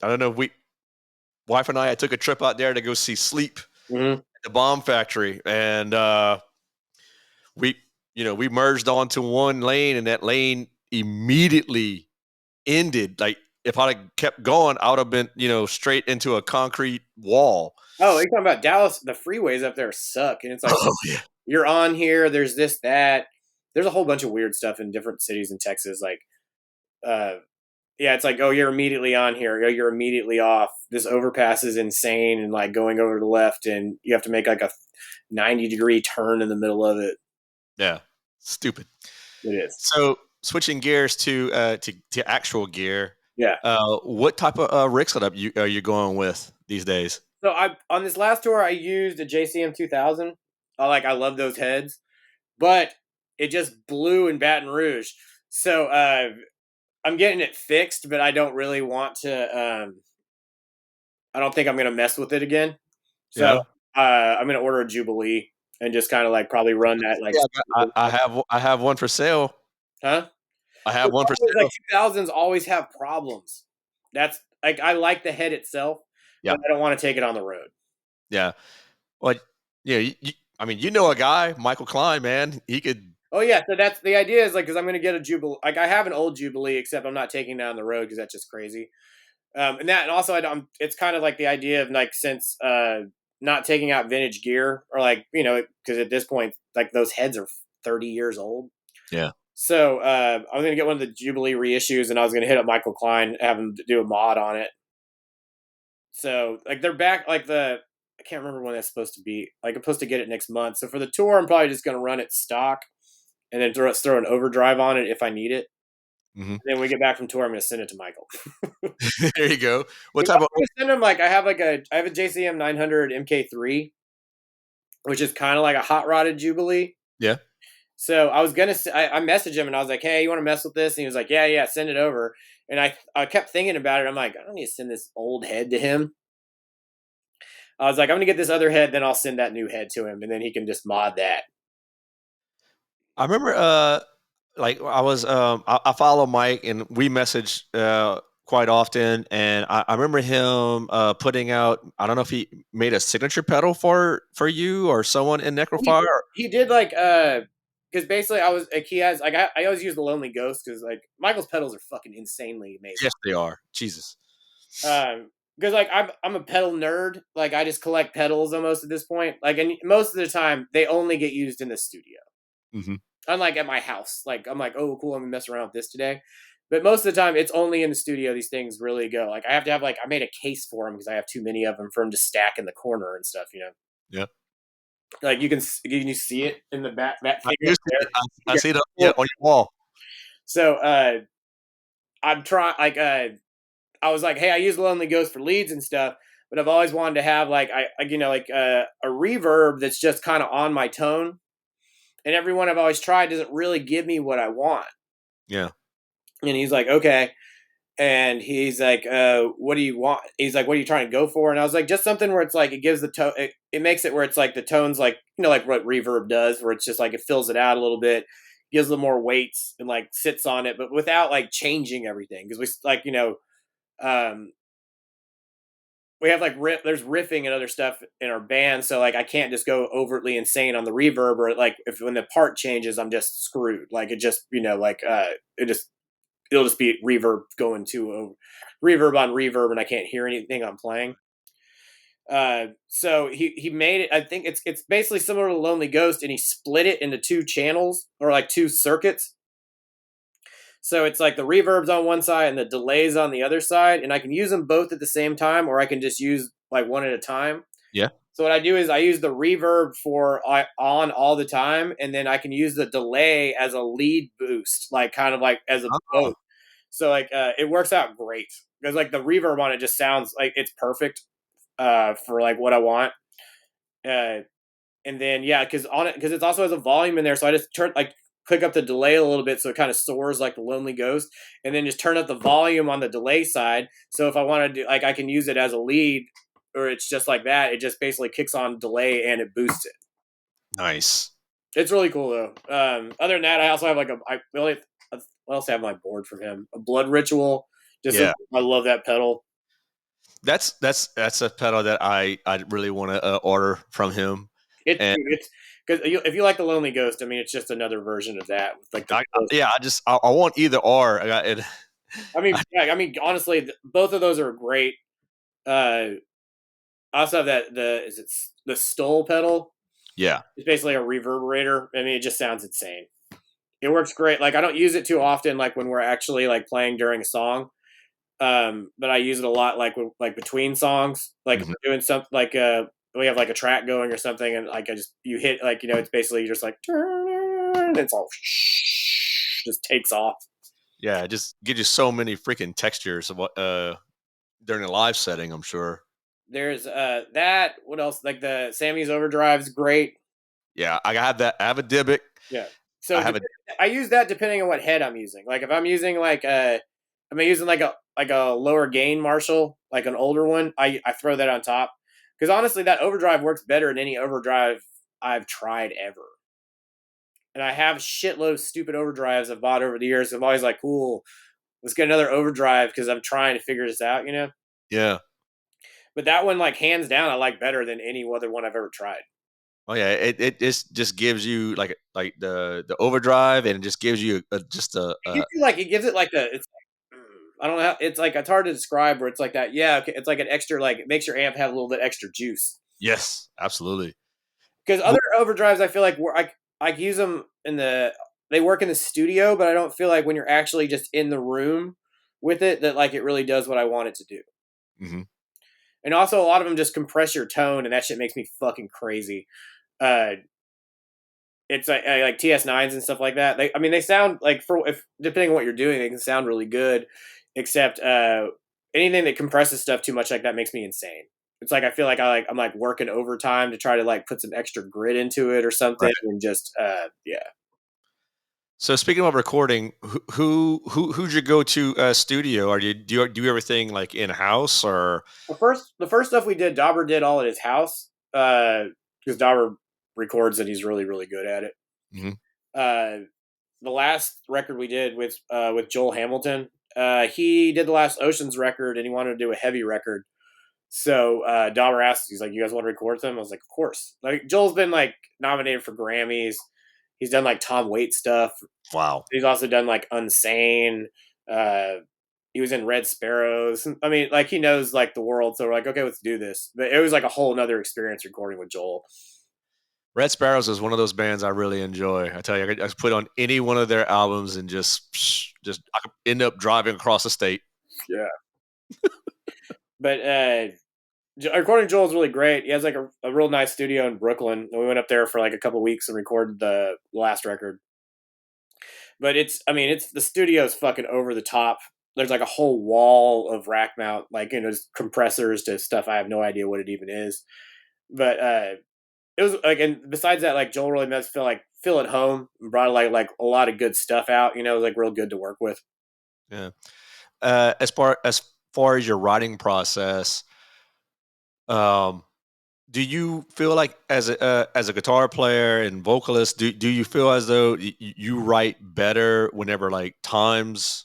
S1: don't know, wife and I took a trip out there to go see Sleep
S2: Mm-hmm.
S1: at the Bomb Factory, and we we merged onto one lane, and that lane immediately ended. Like if I'd have kept going, I would have been straight into a concrete wall.
S2: Oh, you're talking about Dallas? The freeways up there suck, and it's like
S1: Oh yeah,
S2: you're on here. There's this, that. There's a whole bunch of weird stuff in different cities in Texas. Like, uh, yeah, it's like, oh, you're immediately on here. Oh, you're immediately off. This overpass is insane and like going over to the left, and you have to make like a 90-degree turn in the middle of it.
S1: Yeah, stupid.
S2: It is.
S1: So switching gears to actual gear,
S2: Yeah.
S1: what type of rig setup are you going with these days?
S2: So I on this last tour I used a JCM 2000. I love those heads, but it just blew in Baton Rouge. So I'm getting it fixed, but I don't really want to. I don't think I'm gonna mess with it again. So
S1: Yeah,
S2: I'm gonna order a Jubilee and just kind of like probably run that like.
S1: yeah. I have one for sale.
S2: Huh?
S1: I
S2: The
S1: have one for
S2: problem is like
S1: sale.
S2: 2000s always have problems. That's like I like the head itself,
S1: Yeah,
S2: but I don't want to take it on the road.
S1: yeah. Well, yeah. I mean, you know a guy, Michael Klein, man. He could.
S2: Oh yeah, so that's the idea is like because I'm gonna get a Jubilee. Like I have an old Jubilee, except I'm not taking it down the road because that's just crazy. And also it's kind of like the idea of like since not taking out vintage gear or like because at this point like those heads are 30 years old.
S1: Yeah.
S2: So I was gonna get one of the Jubilee reissues, and I was gonna hit up Michael Klein, have him do a mod on it. So like they're back like the I can't remember when that's supposed to be. Like I'm supposed to get it next month. So for the tour, I'm probably just gonna run it stock and then throw an overdrive on it if I need it.
S1: Hmm.
S2: And then when we get back from tour, I'm gonna send it to Michael.
S1: There you go. What
S2: I'm
S1: type of?
S2: gonna send him like I have a JCM 900 MK3, which is kind of like a hot rodded Jubilee.
S1: Yeah.
S2: So I was gonna I messaged him and I was like, hey, you want to mess with this? And he was like, yeah, send it over. And I kept thinking about it. I'm like, I don't need to send this old head to him. I was like, I'm gonna get this other head, then I'll send that new head to him, and then he can just mod that.
S1: I remember, like I follow Mike and we message quite often, and I remember him putting out. I don't know if he made a signature pedal for you or someone in
S2: He
S1: Necrofier.
S2: he did like because basically I was like he has like I always use the Lonely Ghost because like Michael's pedals are fucking insanely amazing.
S1: Yes, they are. Jesus.
S2: Because like I'm a pedal nerd. Like I just collect pedals almost at this point. Like and most of the time they only get used in the studio.
S1: Hmm.
S2: Unlike at my house. Like I'm like, oh cool, I'm gonna mess around with this today. But most of the time it's only in the studio these things really go. Like I have to have like I made a case for them because I have too many of them for them to stack in the corner and stuff, you know.
S1: Yeah.
S2: Like you see it in the back that
S1: I
S2: figure
S1: used to.
S2: there.
S1: I
S2: Yeah.
S1: see it yeah, on your wall.
S2: So I'm trying like I was like, hey, I use Lonely Ghost for leads and stuff, but I've always wanted to have like a reverb that's just kind of on my tone. And every one I've always tried doesn't really give me what I want.
S1: Yeah.
S2: And he's like, okay. And he's like, what do you want? He's like, what are you trying to go for? And I was like, just something where it's like it gives the tone. It makes it where it's like the tones like like what reverb does, where it's just like it fills it out a little bit, gives a little more weights and like sits on it, but without like changing everything. Because we like um, we have like there's riffing and other stuff in our band, so like I can't just go overtly insane on the reverb or like if when the part changes, I'm just screwed. Like it just it just it'll just be reverb going to reverb on reverb, and I can't hear anything I'm playing. So he made it. I think it's basically similar to Lonely Ghost, and he split it into two channels or like two circuits. So it's like the reverb's on one side and the delays on the other side, and I can use them both at the same time, or I can just use like one at a time.
S1: Yeah.
S2: So what I do is I use the reverb for on all the time, and then I can use the delay as a lead boost, like kind of like as a
S1: Oh,
S2: boat. So like it works out great because like the reverb on it just sounds like it's perfect for like what I want. Uh, and then yeah, because it also has a volume in there, so I just click up the delay a little bit so it kind of soars like the Lonely Ghost, and then just turn up the volume on the delay side. So if I want to do like I can use it as a lead, or it's just like that. It just basically kicks on delay and it boosts it.
S1: nice.
S2: It's really cool though. Other than that, I also have like what else I have on my board from him? A Blood Ritual.
S1: Yeah.
S2: I love that pedal.
S1: That's a pedal that I really want to order from him. And
S2: It's because if you like the Lonely Ghost, I mean, it's just another version of that with like the.
S1: yeah, I want either or.
S2: I mean, honestly, both of those are great. I also have the is it the Stole pedal?
S1: Yeah.
S2: It's basically a reverberator. I mean, it just sounds insane. It works great. Like I don't use it too often, like when we're actually like playing during a song. But I use it a lot, like between songs, like if
S1: Mhm.
S2: we're doing something like we have like a track going or something, and like I just you hit like it's basically just like it's all just takes off.
S1: Yeah, it just gives you so many freaking textures of what during a live setting, I'm sure.
S2: There's that. What else? Like the Sammy's Overdrive's great.
S1: Yeah, I have that. I have a Dybbuk.
S2: Yeah.
S1: I
S2: So
S1: have a
S2: I use that depending on what head I'm using. Like if I'm using I'm using like a lower gain Marshall, like an older one, I throw that on top. Because honestly, that overdrive works better than any overdrive I've tried ever. And I have shitload of stupid overdrives I've bought over the years. I'm always like, cool, let's get another overdrive because I'm trying to figure this out,
S1: yeah.
S2: But that one, like hands down, I like better than any other one I've ever tried.
S1: Oh yeah, it just gives you like the overdrive, and it just gives you just
S2: It gives you like it gives it like a it's like, I don't know how it's like it's hard to describe where it's like that. Yeah, okay, it's like an extra like it makes your amp have a little bit extra juice.
S1: yes, absolutely.
S2: Because other overdrives, I feel like I use them in the they work in the studio, but I don't feel like when you're actually just in the room with it that like it really does what I want it to do.
S1: Hmm.
S2: And also, a lot of them just compress your tone, and that shit makes me fucking crazy. Uh, it's like TS9s and stuff like that. I mean, they sound like for if depending on what you're doing, they can sound really good. Except anything that compresses stuff too much like that makes me insane. It's like I feel like I'm like working overtime to try to like put some extra grit into it or something,
S1: Right.
S2: and just yeah.
S1: So speaking of recording, who's your go to studio? Are you do you everything like in house or?
S2: The first stuff we did, Dauber did all at his house because Dauber records and he's really really good at it.
S1: Mhm.
S2: Uh, the last record we did with Joel Hamilton, he did the last Oceans record and he wanted to do a heavy record. So Dauber asked, he's like, "You guys want to record them?" I was like, "Of course." Like Joel's been like nominated for Grammys. He's done like Tom Waits stuff.
S1: Wow.
S2: He's also done like Unsane. Uh, he was in Red Sparrows. I mean, like he knows like the world. So we're like, okay, let's do this. But it was like a whole nother experience recording with Joel.
S1: Red Sparrows is one of those bands I really enjoy. I tell you, I could put on any one of their albums and just I could end up driving across the state.
S2: Yeah. But recording Joel is really great. He has like a real nice studio in Brooklyn, and we went up there for like a couple weeks and recorded the last record. But I mean, it's the studio is fucking over the top. There's like a whole wall of rack mount, like just compressors to stuff I have no idea what it even is. But it was like, and besides that, like Joel really made us feel at home and brought like a lot of good stuff out. It was like real good to work with.
S1: Yeah. As far as your writing process, um, do you feel like as a guitar player and vocalist, do you feel as though you write better whenever like times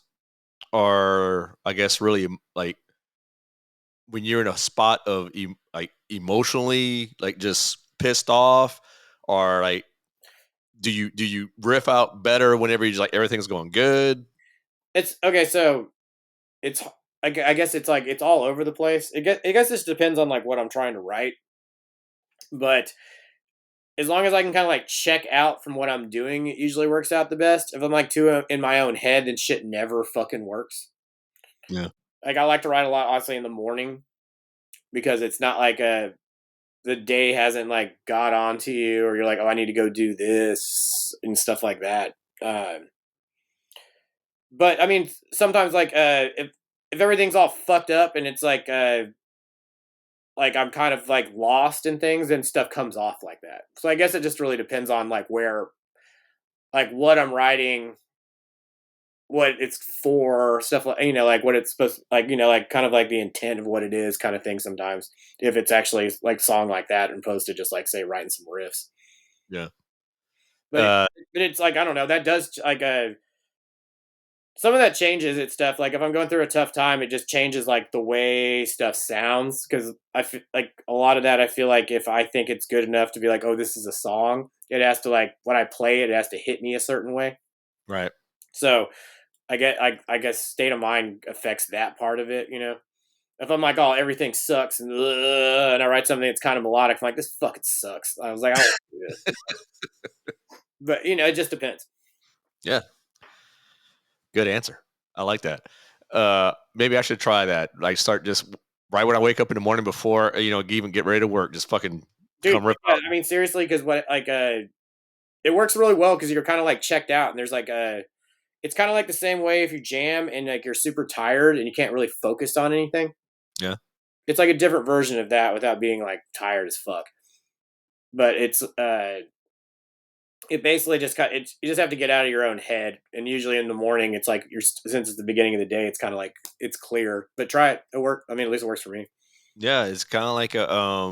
S1: are, I guess, really like when you're in a spot of like emotionally like just pissed off, or like do you riff out better whenever you just like everything's going good?
S2: It's okay, so it's I guess it's like it's all over the place. I guess this depends on like what I'm trying to write, but as long as I can kind of like check out from what I'm doing, it usually works out the best. If I'm like too in my own head, then shit never fucking works.
S1: Yeah.
S2: Like I like to write a lot, honestly, in the morning because it's not like the day hasn't like got onto you, or you're like, oh, I need to go do this and stuff like that. But I mean, sometimes like if everything's all fucked up and it's like I'm kind of like lost in things, then stuff comes off like that. So I guess it just really depends on like where, like what I'm writing, what it's for, stuff like like what it's supposed to, like like kind of like the intent of what it is, kind of thing. Sometimes if it's actually like song like that, opposed to just like say writing some riffs.
S1: Yeah.
S2: But
S1: Uh,
S2: it's like I don't know. That does like some of that changes it stuff. Like if I'm going through a tough time, it just changes like the way stuff sounds because I feel like a lot of that. I feel like if I think it's good enough to be like, oh, this is a song, it has to like when I play it, it has to hit me a certain way.
S1: right.
S2: So I guess state of mind affects that part of it. If I'm like, oh, everything sucks, and I write something that's kind of melodic, I'm like, this fucking sucks. I was like, I don't want to do this. But it just depends.
S1: Yeah. Good answer. I like that. Maybe I should try that. Like start just right when I wake up in the morning before even get ready to work. Just fucking
S2: Dude.
S1: come rip
S2: Yeah,
S1: out.
S2: I mean, seriously, because what like it works really well because you're kind of like checked out, and there's like a. It's kind of like the same way if you jam and like you're super tired and you can't really focus on anything.
S1: Yeah,
S2: It's like a different version of that without being like tired as fuck. But it basically just you just have to get out of your own head. And usually in the morning, it's like since it's the beginning of the day, it's kind of like it's clear. But try it; it work. I mean, at least it works for me.
S1: yeah. It's kind of like a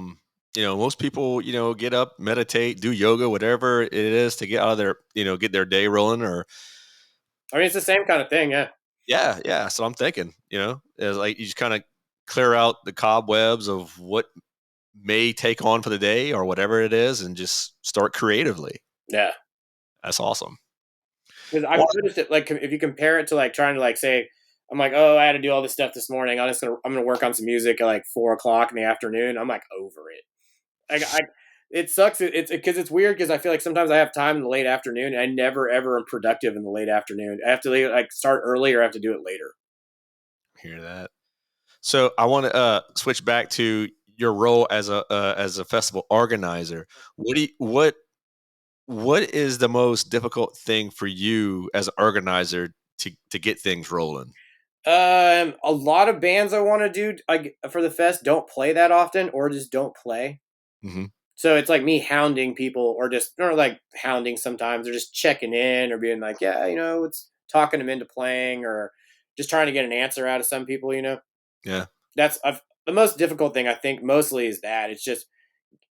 S1: most people get up, meditate, do yoga, whatever it is to get out of their get their day rolling. Or
S2: I mean, it's the same kind of thing. Yeah,
S1: yeah, yeah. So I'm thinking, is like you just kind of clear out the cobwebs of what may take on for the day or whatever it is, and just start creatively.
S2: yeah.
S1: That's awesome.
S2: Because I've
S1: Well,
S2: noticed it. Like if you compare it to like trying to like say, I'm like, oh, I had to do all this stuff this morning. I'm gonna work on some music at like 4 o'clock in the afternoon. I'm like over it. I it sucks. It's because it's weird because I feel like sometimes I have time in the late afternoon. And I never ever am productive in the late afternoon. I have to like start early or I have to do it later.
S1: hear that. So I want to switch back to your role as a festival organizer. What is the most difficult thing for you as an organizer to get things rolling?
S2: A lot of bands I want to do like for the fest don't play that often or just don't play.
S1: Hmm.
S2: So it's like me hounding people or like hounding sometimes or just checking in or being like, yeah, it's talking them into playing or just trying to get an answer out of some people.
S1: Yeah,
S2: The most difficult thing I think mostly is that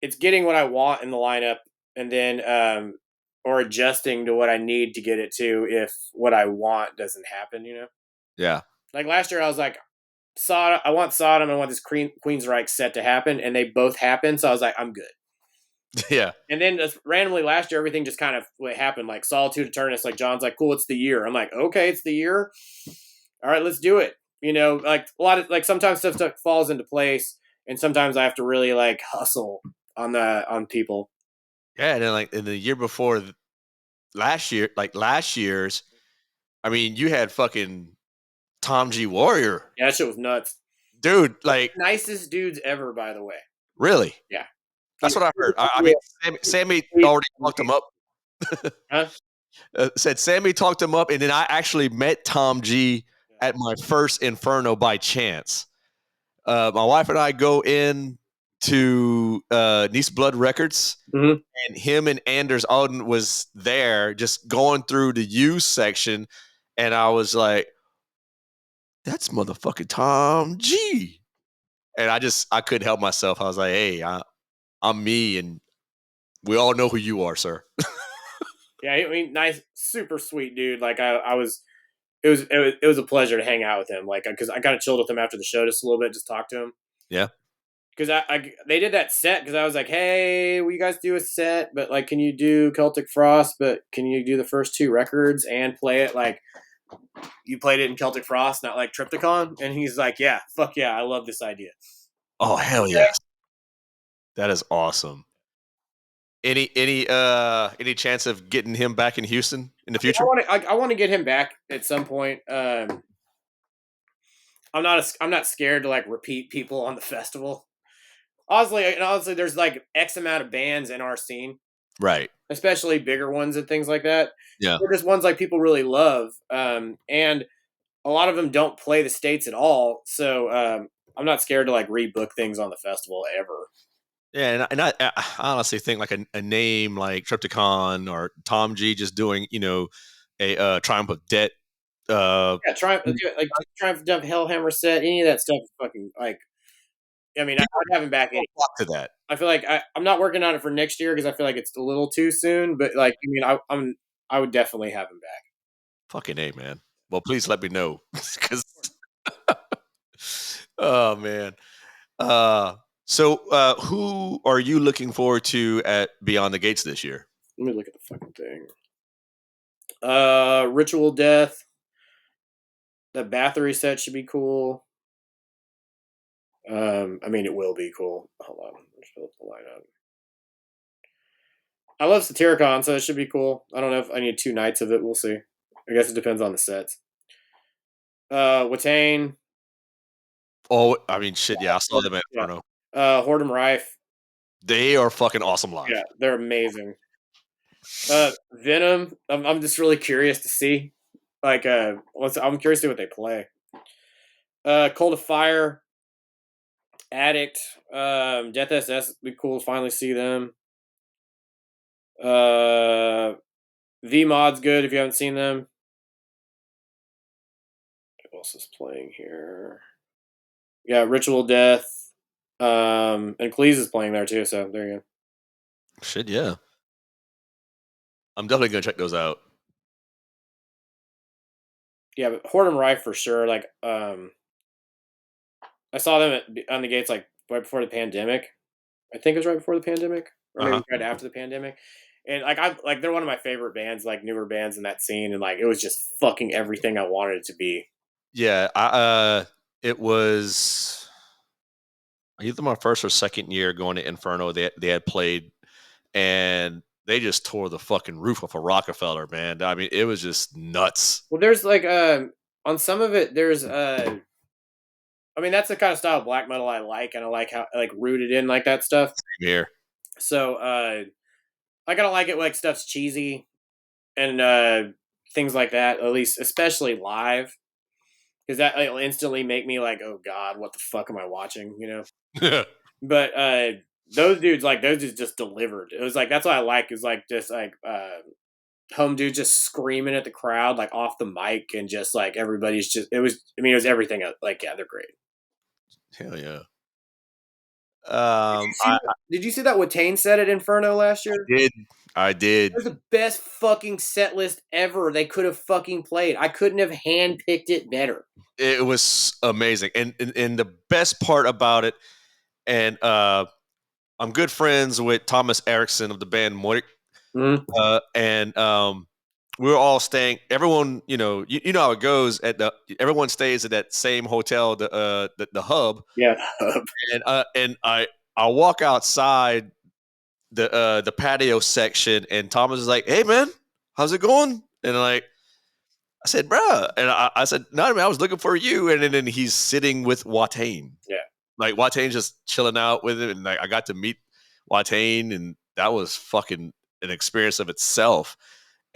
S2: it's getting what I want in the lineup and then or adjusting to what I need to get it to if what I want doesn't happen.
S1: yeah,
S2: Like last year I was like Sodom, I want Sodom, I want this Queensryche set to happen and they both happened, so I was like I'm good.
S1: yeah,
S2: And then just randomly last year, everything just kind of what happened. Like Solitude Eternus, like John's like, cool, it's the year. I'm like, okay, it's the year. All right, let's do it. Like a lot of like sometimes stuff falls into place, and sometimes I have to really like hustle on people.
S1: yeah. And then like in the year before last year, like last year's, I mean, you had fucking Tom G Warrior,
S2: Yeah, that shit was nuts.
S1: dude. Like
S2: Nicest dudes ever, by the way.
S1: really,
S2: Yeah.
S1: that's what I heard. I mean, Sammy already talked him up.
S2: Huh?
S1: Said Sammy talked him up, and then I actually met Tom G at my first Inferno by chance. My wife and I go in to Nice Blood Records,
S2: Mm-hmm.
S1: and him and Anders Alden was there, just going through the used section, and I was like, "That's motherfucking Tom G." And I couldn't help myself. I was like, "Hey, I'm me, and we all know who you are, sir."
S2: Yeah, I mean, nice, super sweet dude. Like I was, it was a pleasure to hang out with him. Like because I kind of chilled with him after the show just a little bit, just talk to him.
S1: Yeah,
S2: Because they did that set because I was like, hey, will you guys do a set? But like, can you do Celtic Frost? But can you do the first two records and play it like you played it in Celtic Frost, not like Triptychon? And he's like, yeah, fuck yeah, I love this idea.
S1: oh hell yes, that is awesome. Any chance of getting him back in Houston in the
S2: I
S1: future?
S2: want to I want to get him back at some point. I'm not scared to like repeat people on the festival. Honestly, there's like X amount of bands in our scene,
S1: Right.
S2: especially bigger ones and things like that.
S1: Yeah.
S2: They're just ones like people really love, and a lot of them don't play the states at all. So I'm not scared to like rebook things on the festival ever.
S1: Yeah, I honestly think like a name like Triptychon or Tom G just doing a Triumph of Debt.
S2: Yeah, Triumph Dump Hellhammer set, any of that stuff is fucking like. I mean,
S1: People
S2: I'd have him back.
S1: flock to that.
S2: I feel like I'm not working on it for next year because I feel like it's a little too soon. But like, I mean, I would definitely have him back.
S1: Fucking a man. Well, please let me know because oh man. Uh, who are you looking forward to at Beyond the Gates this year?
S2: Let me look at the fucking thing. Ritual Death. The Bathory set should be cool. I mean, it will be cool. Hold on, let's fill up the lineup. I love Satyricon, so it should be cool. I don't know if I need 2 nights of it. We'll see. I guess it depends on the sets. Watain.
S1: Oh, I mean, shit. Yeah, I saw them at
S2: Yeah.
S1: Inferno.
S2: Hordem Rife.
S1: They are fucking awesome
S2: Yeah,
S1: live.
S2: they're amazing. Venom. I'm just really curious to see. Like, I'm curious to see what they play. Cold of Fire, Addict, Death SS. Be cool to finally see them. Uh, V Mod's good if you haven't seen them. Who else is playing here? Yeah, Ritual Death. And Cleese is playing there too. So there you go.
S1: Shit, yeah. I'm definitely gonna check those out.
S2: Yeah, but Hordem Rife for sure. Like, I saw them on the gates like right before the pandemic. I think it was right before the pandemic, or
S1: Uh
S2: maybe
S1: huh.
S2: right after the pandemic. And like they're one of my favorite bands, like newer bands in that scene, and like it was just fucking everything I wanted it to be.
S1: Yeah, it was either my first or second year going to Inferno. They had played, and they just tore the fucking roof off a Rockefeller, man. I mean, it was just nuts.
S2: Well, there's like on some of it, there's I mean that's the kind of style of black metal I like, and I like how like rooted in like that stuff.
S1: Here,
S2: So I gotta like it like stuff's cheesy and things like that. At least, especially live, because that will instantly make me like, oh god, what the fuck am I watching? You know.
S1: yeah,
S2: But those dudes just delivered. It was like that's what I like is like just like home dude just screaming at the crowd like off the mic and just like everybody's just it was it was everything like yeah they're great.
S1: hell yeah.
S2: Did you see
S1: I,
S2: that? Did you see that Watain said at Inferno last
S1: I
S2: year?
S1: did, I
S2: It
S1: did.
S2: was the best fucking set list ever they could have fucking played. I couldn't have handpicked it better.
S1: It was amazing, and the best part about it, and I'm good friends with Thomas Erickson of the band Moik,
S2: Mm-hmm.
S1: and we were all staying. Everyone, you know how it goes. Everyone stays at that same hotel, the hub,
S2: Yeah.
S1: and I walk outside the patio section, and Thomas is like, "Hey man, how's it going?" And like I said, "Bruh," and I said, "No, man, I was looking for you." And then he's sitting with Watain.
S2: Yeah.
S1: Like Wataine's just chilling out with him, and like I got to meet Watain, and that was fucking an experience of itself.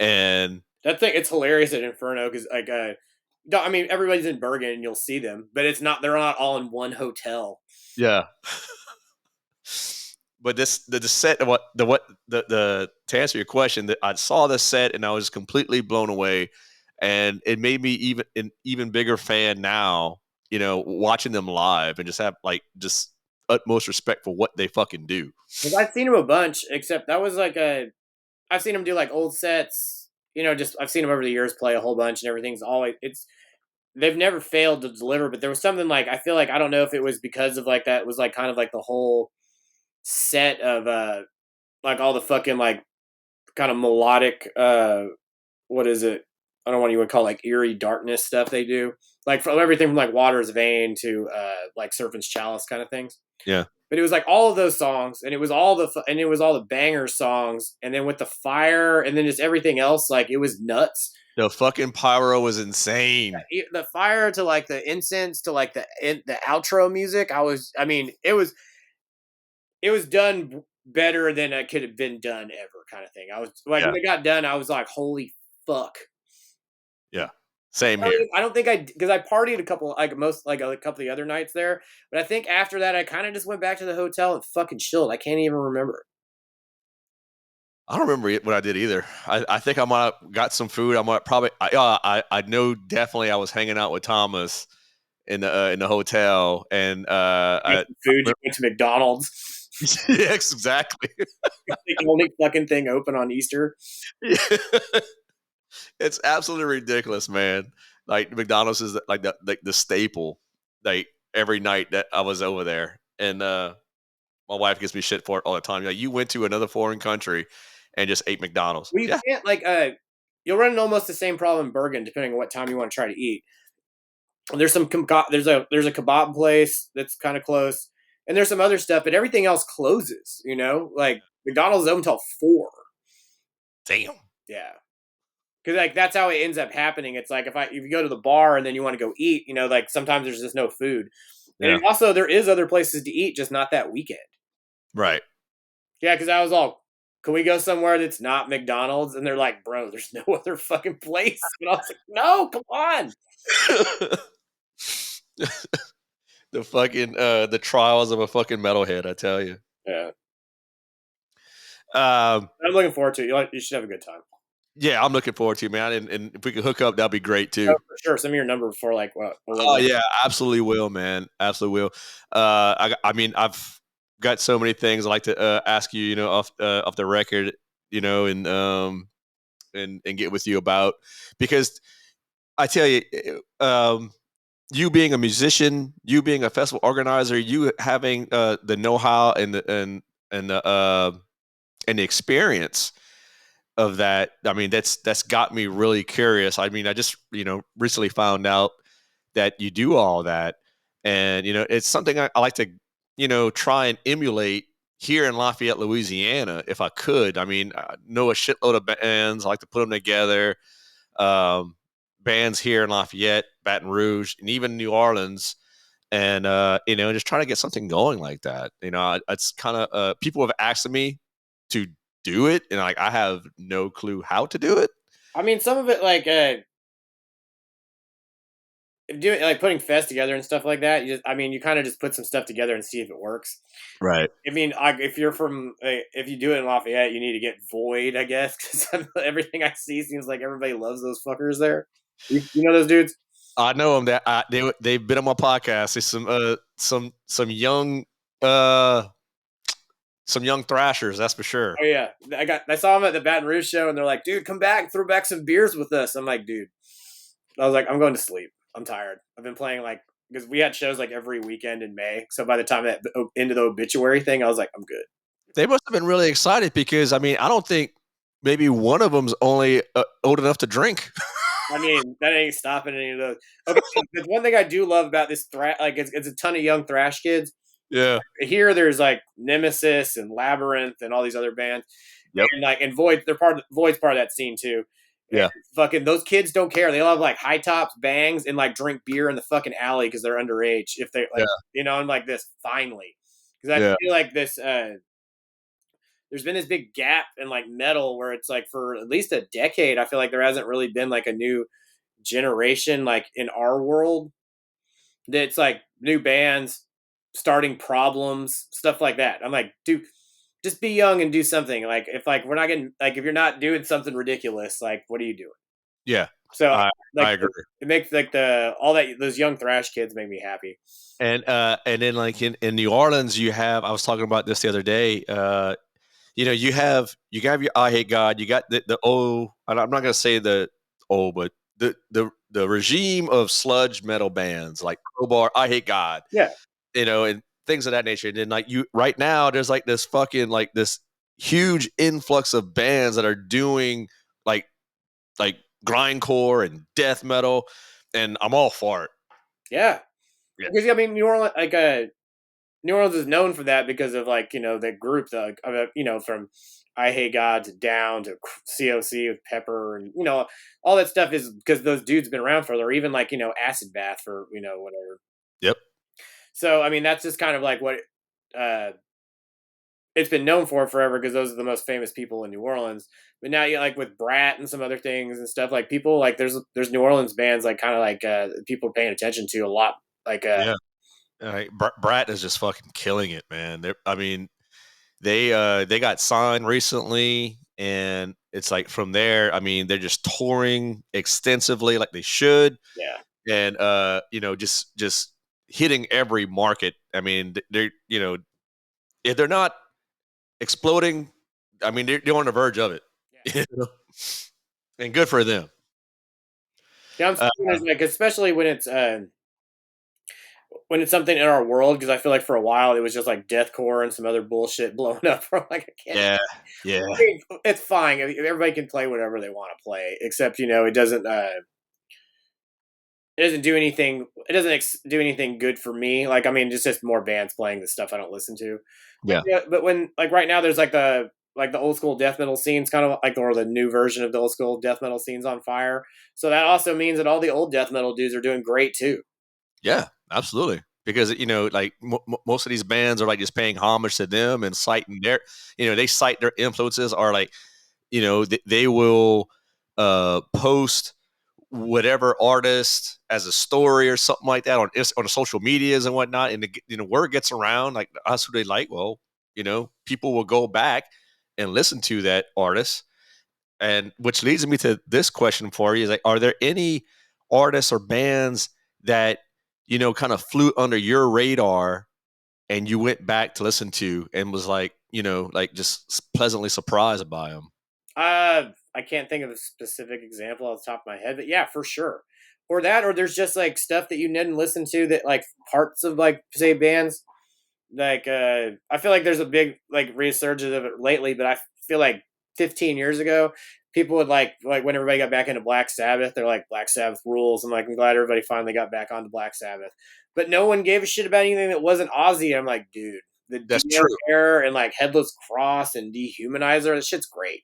S1: And
S2: That thing, it's hilarious at Inferno because like I mean everybody's in Bergen and you'll see them, but it's not they're not all in one hotel.
S1: yeah, but the set of what the to answer your question, that I saw the set and I was completely blown away, and it made me even an even bigger fan now. Watching them live and just have like just utmost respect for what they fucking do.
S2: Because I've seen him a bunch, except that was like I've seen him do like old sets. You know, just I've seen him over the years play a whole bunch and everything's always it's they've never failed to deliver. But there was something like I feel like I don't know if it was because of like that it was like kind of like the whole set of like all the fucking like kind of melodic what is it? I don't know what you would call like eerie darkness stuff they do. Like from everything from like Water's Vein to like Serpent's Chalice kind of things.
S1: Yeah,
S2: But it was like all of those songs, and it was all the banger songs, and then with the fire, and then just everything else, like it was nuts.
S1: the fucking pyro was insane.
S2: The fire to like the incense to like the outro music. I mean, it was done better than it could have been done ever, kind of thing. I was like,
S1: Yeah,
S2: when it got done, I was like, holy fuck.
S1: yeah, same here.
S2: I don't think because I partied a couple like most like a couple of the other nights there, but I think after that I kind of just went back to the hotel and fucking chilled. I can't even remember.
S1: I don't remember what I did either. I think I might have got some food. I might probably. I know definitely I was hanging out with Thomas in the hotel, and
S2: You got some food. You went to McDonald's.
S1: yes, exactly.
S2: The only fucking thing open on Easter.
S1: It's absolutely ridiculous, man. Like McDonald's is like the staple, like every night that I was over there, and my wife gives me shit for it all the time. Like, you went to another foreign country and just ate McDonald's.
S2: Well, you
S1: Yeah,
S2: can't like you'll run into almost the same problem in Bergen depending on what time you want to try to eat. There's there's a kebab place that's kind of close, and there's some other stuff, but everything else closes. You know, like McDonald's is open until 4.
S1: damn.
S2: Yeah. because like that's how it ends up happening. It's like if you go to the bar and then you want to go eat, like sometimes there's just no food, and
S1: Yeah.
S2: also there is other places to eat, just not that weekend.
S1: Right.
S2: Yeah, because I was all, can we go somewhere that's not McDonald's? And they're like, bro, there's no other fucking place. And I was like, no, come on.
S1: The fucking the trials of a fucking metalhead, I tell you.
S2: Yeah,
S1: Um,
S2: I'm looking forward to it. You should have a good time.
S1: yeah, I'm looking forward to it, man. And if we could hook up, that'd be great
S2: Oh,
S1: too.
S2: for sure. Send me your number before like what?
S1: Oh yeah, absolutely will, man. Absolutely will. I mean, I've got so many things I like to ask you, off the record, and get with you about, because I tell you, you being a musician, you being a festival organizer, you having the know-how and the experience of that. I mean, that's got me really curious. I mean, I just recently found out that you do all that, and it's something I like to try and emulate here in Lafayette, Louisiana, if I could. I mean, I know a shitload of bands. I like to put them together. Um, Bands here in Lafayette, Baton Rouge, and even New Orleans, and just trying to get something going like that. It's kind of people have asked me to do it, and like I have no clue how to do it.
S2: I mean, some of it like doing like putting fest together and stuff like that. You kind of just put some stuff together and see if it works.
S1: Right.
S2: I mean, if you're from, if you do it in Lafayette, you need to get Void, I guess, because everything I see seems like everybody loves those fuckers there. You know those dudes?
S1: I know them. That they've been on my podcast. It's uh some young thrashers, that's for sure.
S2: Oh yeah, I saw them at the Baton Rouge show, and they're like, "Dude, come back, throw back some beers with us." I'm like, "Dude," I was like, "I'm going to sleep. I'm tired. I've been playing like because we had shows like every weekend in May. So by the time that into the obituary thing, I was like, I'm good."
S1: They must have been really excited because I mean I don't think maybe one of them's only old enough to drink.
S2: I mean, that ain't stopping any of those. Okay, the one thing I do love about this like it's a ton of young thrash kids.
S1: Yeah.
S2: Here, there's like Nemesis and Labyrinth and all these other bands,
S1: Yep.
S2: and Void. Void's part of that scene too. And
S1: Yeah.
S2: fucking those kids don't care. They all have like high tops, bangs, and like drink beer in the fucking alley because they're underage. If they
S1: Yeah.
S2: like, I'm like this finally because I
S1: Yeah.
S2: feel like this. There's been this big gap in like metal where it's like for at least a decade. I feel like there hasn't really been like a new generation like in our world that's like new bands starting problems, stuff like that. I'm like, dude, just be young and do something. Like if like we're not getting like if you're not doing something ridiculous, like what are you doing?
S1: Yeah.
S2: So
S1: I
S2: like
S1: agree.
S2: it makes like the all that those young thrash kids make me happy.
S1: And then like in New Orleans you have, I was talking about this the other day, you have your I Hate God, you got the old, I'm not gonna say the old, but the regime of sludge metal bands like Crowbar, I Hate God,
S2: Yeah,
S1: and things of that nature. And then like you right now there's like this fucking like this huge influx of bands that are doing like like grindcore and death metal, and I'm all for it.
S2: yeah.
S1: Yeah.
S2: Because I mean, New Orleans is known for that because of like the group from I Hate God to Down to COC with Pepper and all that stuff is because those dudes been around for, or even like Acid Bath for whatever.
S1: Yep.
S2: So I mean that's just kind of like what uh, it's been known for forever because those are the most famous people in New Orleans. But now you like with Brat and some other things and stuff like people like there's New Orleans bands like kind of like people are paying attention to a lot like
S1: Yeah. Brat is just fucking killing it, man. I mean, they got signed recently, and it's like from there. I mean, they're just touring extensively, like they should,
S2: yeah.
S1: and just hitting every market. I mean, they're if they're not exploding, I mean, they're on the verge of it,
S2: Yeah.
S1: and good for them.
S2: Yeah, I'm
S1: Uh,
S2: seeing there's like especially when it's something in our world because I feel like for a while it was just like deathcore and some other bullshit blowing up from like I can't.
S1: yeah, yeah,
S2: I mean, it's fine. I mean, everybody can play whatever they want to play, except it doesn't. It doesn't do anything. It doesn't do anything good for me. Like I mean, it's just more bands playing the stuff I don't listen to.
S1: yeah,
S2: Yeah, but when like right now there's like like the old school death metal scene's kind of like, or the new version of the old school death metal scene's on fire. So that also means that all the old death metal dudes are doing great too.
S1: Yeah, absolutely. Because like most of these bands are like just paying homage to them and citing their, they cite their influences, or like, they will post whatever artist as a story or something like that on the social medias and whatnot, and the word gets around like us who they like. Well, people will go back and listen to that artist, and which leads me to this question for you: is like, are there any artists or bands that kind of flew under your radar and you went back to listen to and was like, like just pleasantly surprised by them?
S2: I can't think of a specific example off the top of my head, but yeah, for sure. Or that, or there's just like stuff that you didn't listen to that like parts of like say bands. Like I feel like there's a big like resurgence of it lately, but I feel like 15 years ago, people would like when everybody got back into Black Sabbath, they're like Black Sabbath rules. I'm glad everybody finally got back onto Black Sabbath, but no one gave a shit about anything that wasn't Ozzy. I'm like, dude, the
S1: That's
S2: Dio
S1: true.
S2: Hair and like Headless Cross and Dehumanizer, that shit's great.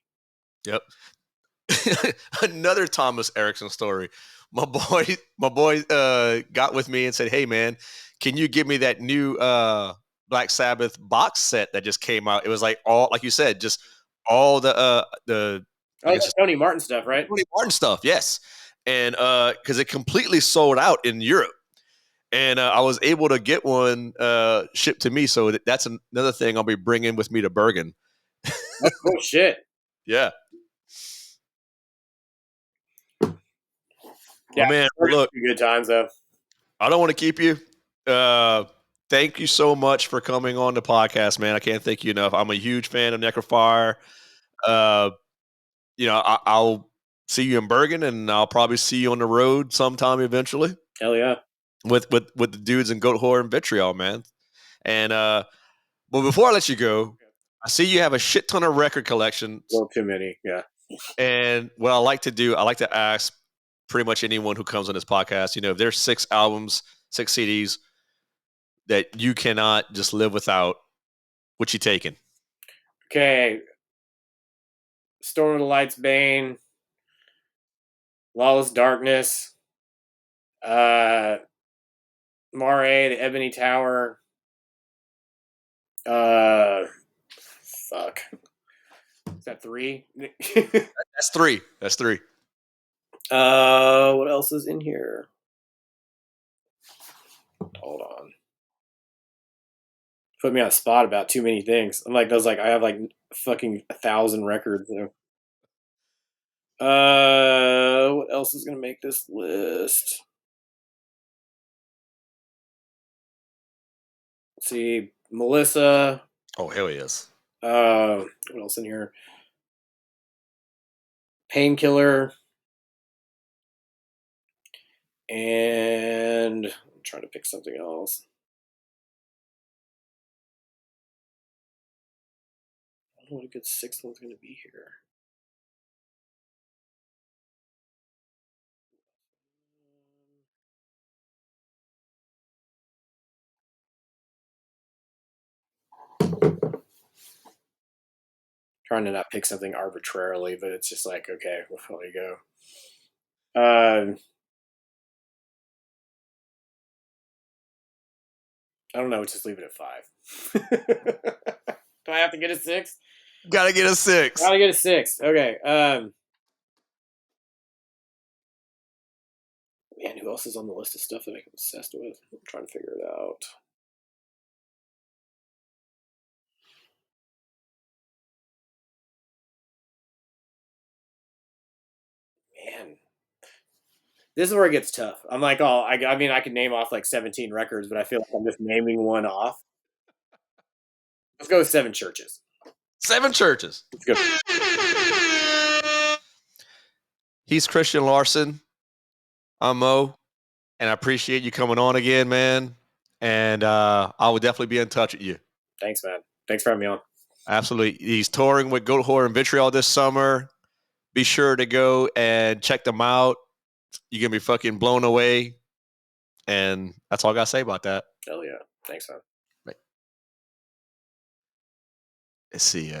S1: Yep. Another Thomas Erickson story. My boy got with me and said, "Hey man, can you give me that new Black Sabbath box set that just came out?" It was like all, like you said, just all the I
S2: Oh,
S1: guess
S2: that's
S1: just
S2: Tony Martin stuff, right?
S1: Tony Martin stuff. Yes, and because it completely sold out in Europe, and I was able to get one shipped to me. So that's another thing I'll be bringing with me to Bergen.
S2: That's cool shit.
S1: Yeah.
S2: Yeah,
S1: Well, man,
S2: Bergen's
S1: look,
S2: good times though.
S1: I don't want to keep you. Uh, Thank you so much for coming on the podcast, man. I can't thank you enough. I'm a huge fan of Necrofier. Uh, I'll see you in Bergen, and I'll probably see you on the road sometime eventually
S2: Hell yeah.
S1: with the dudes in Goatwhore and Vitriol, man. And but before I let you go, I see you have a shit ton of record
S2: A
S1: collections,
S2: little too many. Yeah.
S1: and what I like to do, I like to ask pretty much anyone who comes on this podcast, if there's 6 albums, 6 CDs that you cannot just live without, what you taking?
S2: Okay. Storm of the Lights, Bane, Lawless Darkness, uh, Mare, the Ebony Tower. Uh, fuck. Is that 3?
S1: That's 3. That's 3.
S2: What else is in here? Hold on. Put me on a spot about too many things. I'm like those. Like I have like fucking 1,000 records. What else is gonna make this list? Let's see, Melissa.
S1: Oh, hell yes.
S2: What else in here? Painkiller. And I'm trying to pick something else. I don't know what a good 6th one's going to be here. Trying to not pick something arbitrarily, but it's just like, okay, we'll probably go. I don't know. Just leave it at 5. Do I have to get a 6?
S1: Gotta get a 6.
S2: Gotta get a 6. Okay. Man, who else is on the list of stuff that I'm obsessed with? I'm trying to figure it out. Man, this is where it gets tough. I'm like, oh, I mean, I can name off like 17 records, but I feel like I'm just naming one off. Let's go with 7 Churches.
S1: 7 Churches.
S2: Let's go.
S1: He's Christian Larson. I'm Mo, and I appreciate you coming on again, man. And I will definitely be in touch with you.
S2: Thanks, man. Thanks for having me on.
S1: Absolutely. He's touring with Goatwhore and Vitriol this summer. Be sure to go and check them out. You're going to be fucking blown away. And that's all I got to say about that.
S2: Hell yeah. Thanks, man.
S1: Let's see.